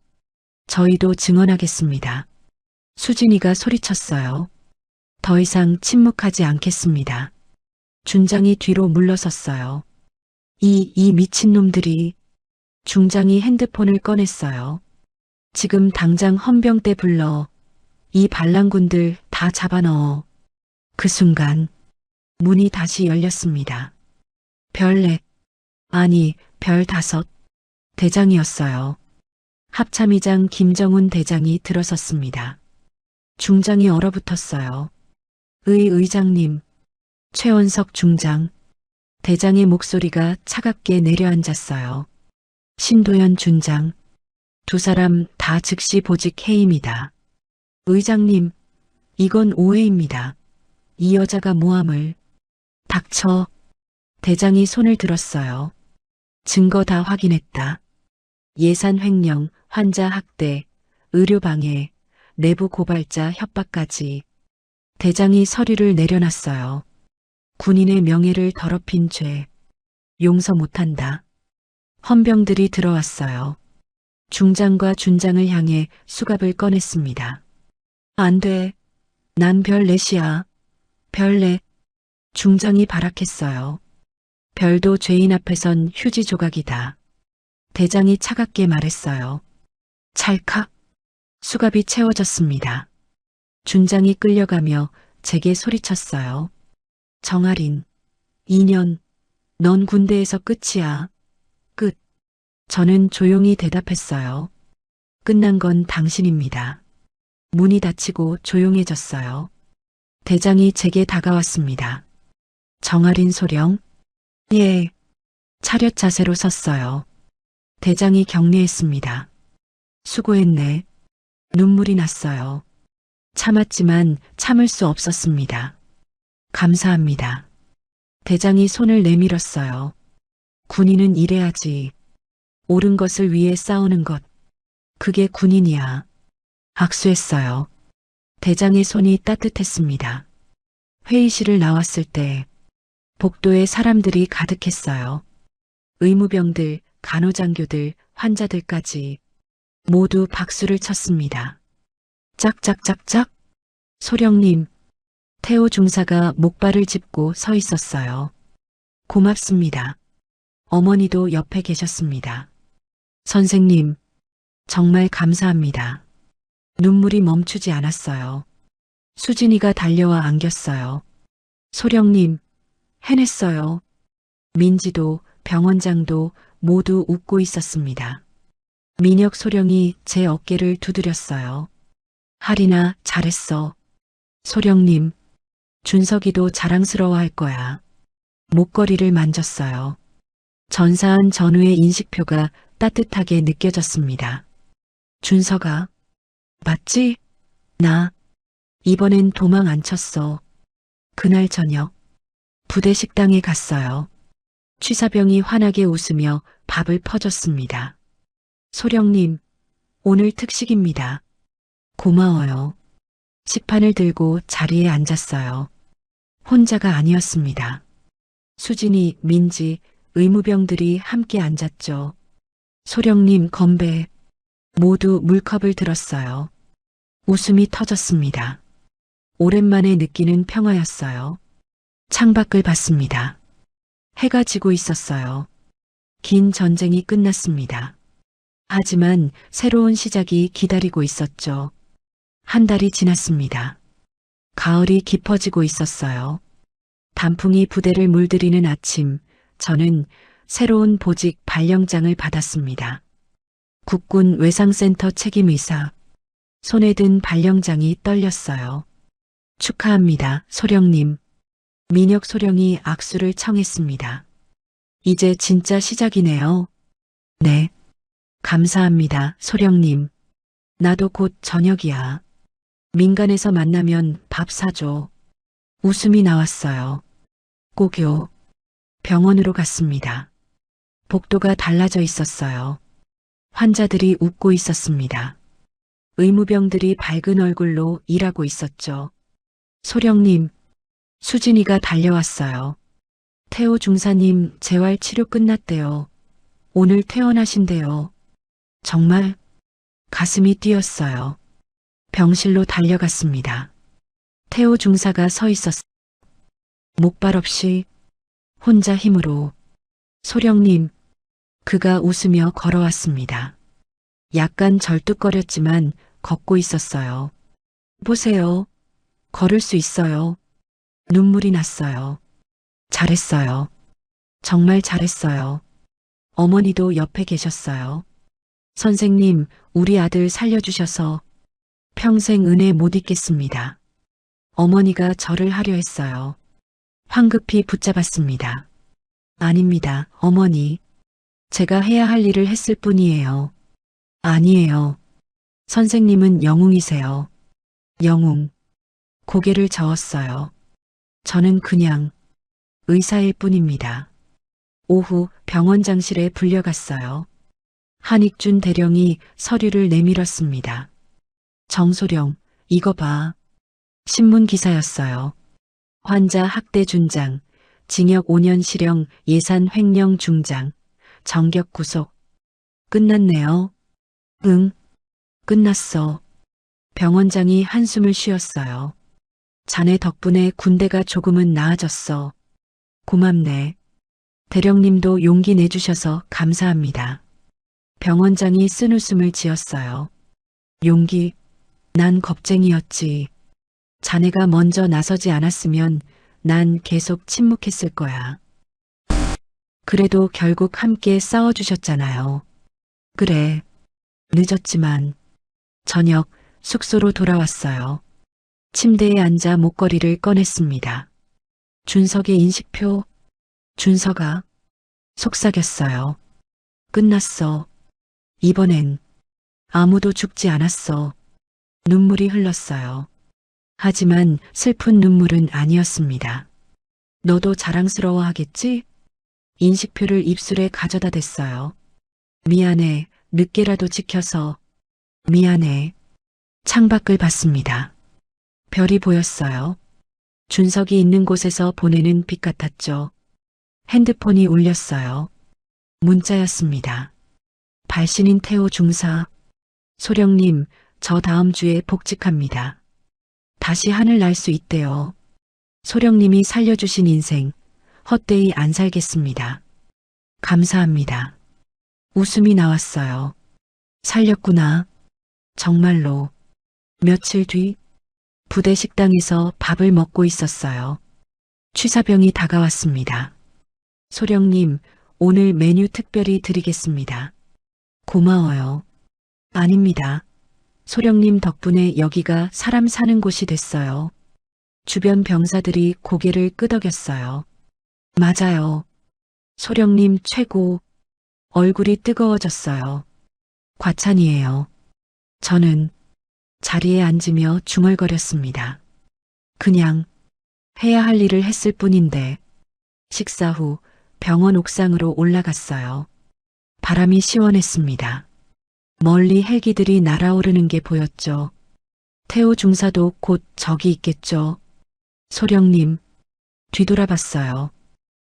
저희도 증언하겠습니다. 수진이가 소리쳤어요. 더 이상 침묵하지 않겠습니다. 준장이 뒤로 물러섰어요. 이 미친놈들이. 중장이 핸드폰을 꺼냈어요. 지금 당장 헌병대 불러. 이 반란군들 다 잡아넣어. 그 순간 문이 다시 열렸습니다. 별 5 대장이었어요. 합참의장 김정훈 대장이 들어섰습니다. 중장이 얼어붙었어요. 의장님, 최원석 중장. 대장의 목소리가 차갑게 내려앉았어요. 신도연 준장. 2사람 다 즉시 보직 해임이다. 의장님, 이건 오해입니다. 이 여자가 모함을. 닥쳐. 대장이 손을 들었어요. 증거 다 확인했다. 예산 횡령, 환자 학대, 의료방해, 내부 고발자 협박까지. 대장이 서류를 내려놨어요. 군인의 명예를 더럽힌 죄. 용서 못한다. 헌병들이 들어왔어요. 중장과 준장을 향해 수갑을 꺼냈습니다. 안 돼. 난 별 4이야. 별 4. 중장이 발악했어요. 별도 죄인 앞에선 휴지 조각이다. 대장이 차갑게 말했어요. 찰칵. 수갑이 채워졌습니다. 준장이 끌려가며 제게 소리쳤어요. 정아린, 2년. 넌 군대에서 끝이야. 끝. 저는 조용히 대답했어요. 끝난 건 당신입니다. 문이 닫히고 조용해졌어요. 대장이 제게 다가왔습니다. 정아린 소령? 예. 차렷 자세로 섰어요. 대장이 격려했습니다. 수고했네. 눈물이 났어요. 참았지만 참을 수 없었습니다. 감사합니다. 대장이 손을 내밀었어요. 군인은 이래야지. 옳은 것을 위해 싸우는 것. 그게 군인이야. 악수했어요. 대장의 손이 따뜻했습니다. 회의실을 나왔을 때 복도에 사람들이 가득했어요. 의무병들, 간호장교들, 환자들까지 모두 박수를 쳤습니다. 짝짝짝짝. 소령님. 태호 중사가 목발을 짚고 서 있었어요. 고맙습니다. 어머니도 옆에 계셨습니다. 선생님, 정말 감사합니다. 눈물이 멈추지 않았어요. 수진이가 달려와 안겼어요. 소령님, 해냈어요. 민지도 병원장도 모두 웃고 있었습니다. 민혁 소령이 제 어깨를 두드렸어요. 하리나 잘했어. 소령님, 준석이도 자랑스러워할 거야. 목걸이를 만졌어요. 전사한 전우의 인식표가 따뜻하게 느껴졌습니다. 준석아, 맞지? 나 이번엔 도망 안 쳤어. 그날 저녁 부대 식당에 갔어요. 취사병이 환하게 웃으며 밥을 퍼줬습니다. 소령님, 오늘 특식입니다. 고마워요. 식판을 들고 자리에 앉았어요. 혼자가 아니었습니다. 수진이, 민지, 의무병들이 함께 앉았죠. 소령님, 건배. 모두 물컵을 들었어요. 웃음이 터졌습니다. 오랜만에 느끼는 평화였어요. 창밖을 봤습니다. 해가 지고 있었어요. 긴 전쟁이 끝났습니다. 하지만 새로운 시작이 기다리고 있었죠. 한 달이 지났습니다. 가을이 깊어지고 있었어요. 단풍이 부대를 물들이는 아침, 저는 새로운 보직 발령장을 받았습니다. 국군 외상센터 책임의사. 손에 든 발령장이 떨렸어요. 축하합니다, 소령님. 민혁 소령이 악수를 청했습니다. 이제 진짜 시작이네요. 네. 감사합니다, 소령님. 나도 곧 저녁이야. 민간에서 만나면 밥 사줘. 웃음이 나왔어요. 꼭요. 병원으로 갔습니다. 복도가 달라져 있었어요. 환자들이 웃고 있었습니다. 의무병들이 밝은 얼굴로 일하고 있었죠. 소령님, 수진이가 달려왔어요. 태호 중사님 재활 치료 끝났대요. 오늘 퇴원하신대요. 정말 가슴이 뛰었어요. 병실로 달려갔습니다. 태호 중사가 서 있었어요. 목발 없이 혼자 힘으로. 소령님, 그가 웃으며 걸어왔습니다. 약간 절뚝거렸지만 걷고 있었어요. 보세요. 걸을 수 있어요. 눈물이 났어요. 잘했어요. 정말 잘했어요. 어머니도 옆에 계셨어요. 선생님, 우리 아들 살려주셔서 평생 은혜 못 잊겠습니다. 어머니가 절을 하려 했어요. 황급히 붙잡았습니다. 아닙니다, 어머니. 제가 해야 할 일을 했을 뿐이에요. 아니에요. 선생님은 영웅이세요. 영웅. 고개를 저었어요. 저는 그냥 의사일 뿐입니다. 오후 병원장실에 불려갔어요. 한익준 대령이 서류를 내밀었습니다. 정소령, 이거 봐. 신문 기사였어요. 환자 학대 준장, 징역 5년 실형 예산 횡령 중장, 정격 구속. 끝났네요. 응, 끝났어. 병원장이 한숨을 쉬었어요. 자네 덕분에 군대가 조금은 나아졌어. 고맙네. 대령님도 용기 내주셔서 감사합니다. 병원장이 쓴웃음을 지었어요. 용기? 난 겁쟁이였지. 자네가 먼저 나서지 않았으면 난 계속 침묵했을 거야. 그래도 결국 함께 싸워주셨잖아요. 그래. 늦었지만. 저녁 숙소로 돌아왔어요. 침대에 앉아 목걸이를 꺼냈습니다. 준석의 인식표. 준석아. 속삭였어요. 끝났어. 이번엔 아무도 죽지 않았어. 눈물이 흘렀어요. 하지만 슬픈 눈물은 아니었습니다. 너도 자랑스러워하겠지? 인식표를 입술에 가져다 댔어요. 미안해. 늦게라도 지켜서. 미안해. 창밖을 봤습니다. 별이 보였어요. 준석이 있는 곳에서 보내는 빛 같았죠. 핸드폰이 울렸어요. 문자였습니다. 발신인 태호 중사. 소령님, 저 다음 주에 복직합니다. 다시 하늘 날 수 있대요. 소령님이 살려주신 인생 헛되이 안 살겠습니다. 감사합니다. 웃음이 나왔어요. 살렸구나. 정말로. 며칠 뒤 부대 식당에서 밥을 먹고 있었어요. 취사병이 다가왔습니다. 소령님, 오늘 메뉴 특별히 드리겠습니다. 고마워요. 아닙니다. 소령님 덕분에 여기가 사람 사는 곳이 됐어요. 주변 병사들이 고개를 끄덕였어요. 맞아요. 소령님 최고. 얼굴이 뜨거워졌어요. 과찬이에요. 저는 자리에 앉으며 중얼거렸습니다. 그냥 해야 할 일을 했을 뿐인데. 식사 후 병원 옥상으로 올라갔어요. 바람이 시원했습니다. 멀리 헬기들이 날아오르는 게 보였죠. 태호 중사도 곧 저기 있겠죠. 소령님, 뒤돌아봤어요.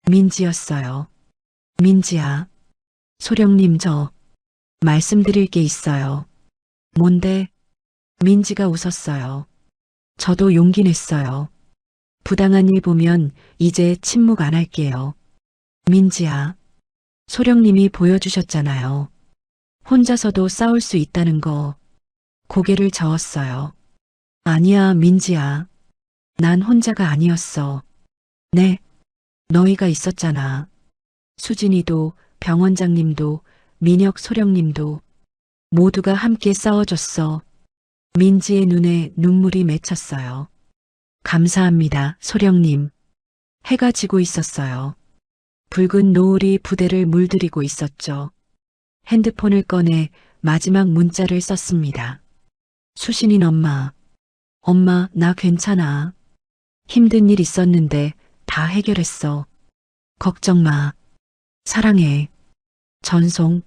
민지였어요. 민지야. 소령님, 저 말씀드릴 게 있어요. 뭔데? 민지가 웃었어요. 저도 용기 냈어요. 부당한 일 보면 이제 침묵 안 할게요. 민지야. 소령님이 보여주셨잖아요. 혼자서도 싸울 수 있다는 거. 고개를 저었어요. 아니야, 민지야. 난 혼자가 아니었어. 네, 너희가 있었잖아. 수진이도, 병원장님도, 민혁 소령님도 모두가 함께 싸워줬어. 민지의 눈에 눈물이 맺혔어요. 감사합니다, 소령님. 해가 지고 있었어요. 붉은 노을이 부대를 물들이고 있었죠. 핸드폰을 꺼내 마지막 문자를 썼습니다. 수신인 엄마. 엄마, 나 괜찮아. 힘든 일 있었는데 다 해결했어. 걱정 마. 사랑해. 전송.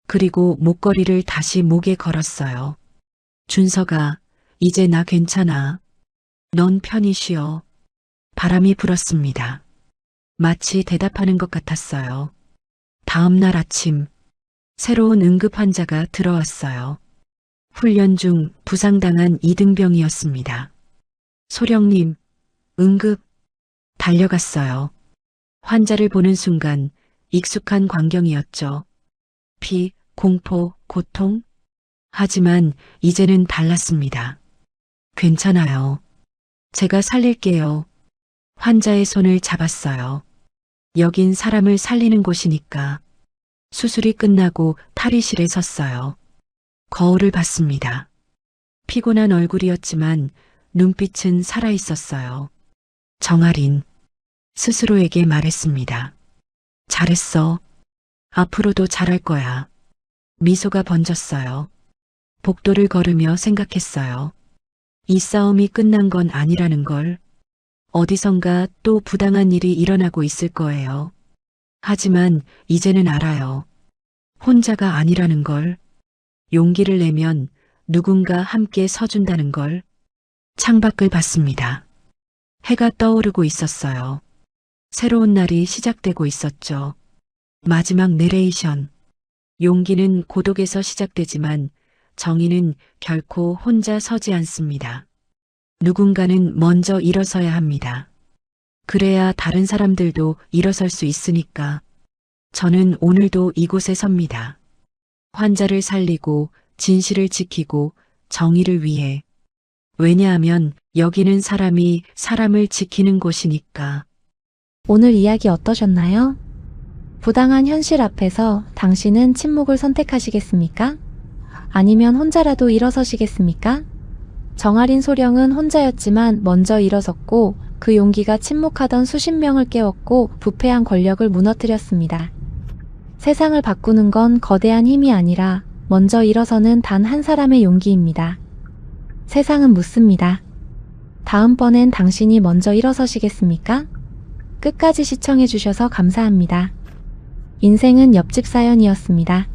그리고 목걸이를 다시 목에 걸었어요. 준서가, 이제 나 괜찮아. 넌 편히 쉬어. 바람이 불었습니다. 마치 대답하는 것 같았어요. 다음 날 아침, 새로운 응급 환자가 들어왔어요. 훈련 중 부상당한 이등병이었습니다. 소령님, 응급. 달려갔어요. 환자를 보는 순간 익숙한 광경이었죠. 피, 공포, 고통. 하지만 이제는 달랐습니다. 괜찮아요. 제가 살릴게요. 환자의 손을 잡았어요. 여긴 사람을 살리는 곳이니까. 수술이 끝나고 탈의실에 섰어요. 거울을 봤습니다. 피곤한 얼굴이었지만 눈빛은 살아있었어요. 정아린, 스스로에게 말했습니다. 잘했어. 앞으로도 잘할 거야. 미소가 번졌어요. 복도를 걸으며 생각했어요. 이 싸움이 끝난 건 아니라는 걸. 어디선가 또 부당한 일이 일어나고 있을 거예요. 하지만 이제는 알아요. 혼자가 아니라는 걸. 용기를 내면 누군가 함께 서준다는 걸. 창밖을 봤습니다. 해가 떠오르고 있었어요. 새로운 날이 시작되고 있었죠. 마지막 내레이션. 용기는 고독에서 시작되지만 정의는 결코 혼자 서지 않습니다. 누군가는 먼저 일어서야 합니다. 그래야 다른 사람들도 일어설 수 있으니까. 저는 오늘도 이곳에 섭니다. 환자를 살리고 진실을 지키고 정의를 위해. 왜냐하면 여기는 사람이 사람을 지키는 곳이니까. 오늘 이야기 어떠셨나요? 부당한 현실 앞에서 당신은 침묵을 선택하시겠습니까? 아니면 혼자라도 일어서시겠습니까? 정아린 소령은 혼자였지만 먼저 일어섰고 그 용기가 침묵하던 수십 명을 깨웠고 부패한 권력을 무너뜨렸습니다. 세상을 바꾸는 건 거대한 힘이 아니라 먼저 일어서는 단 한 사람의 용기입니다. 세상은 묻습니다. 다음번엔 당신이 먼저 일어서시겠습니까? 끝까지 시청해주셔서 감사합니다. 인생은 옆집 사연이었습니다.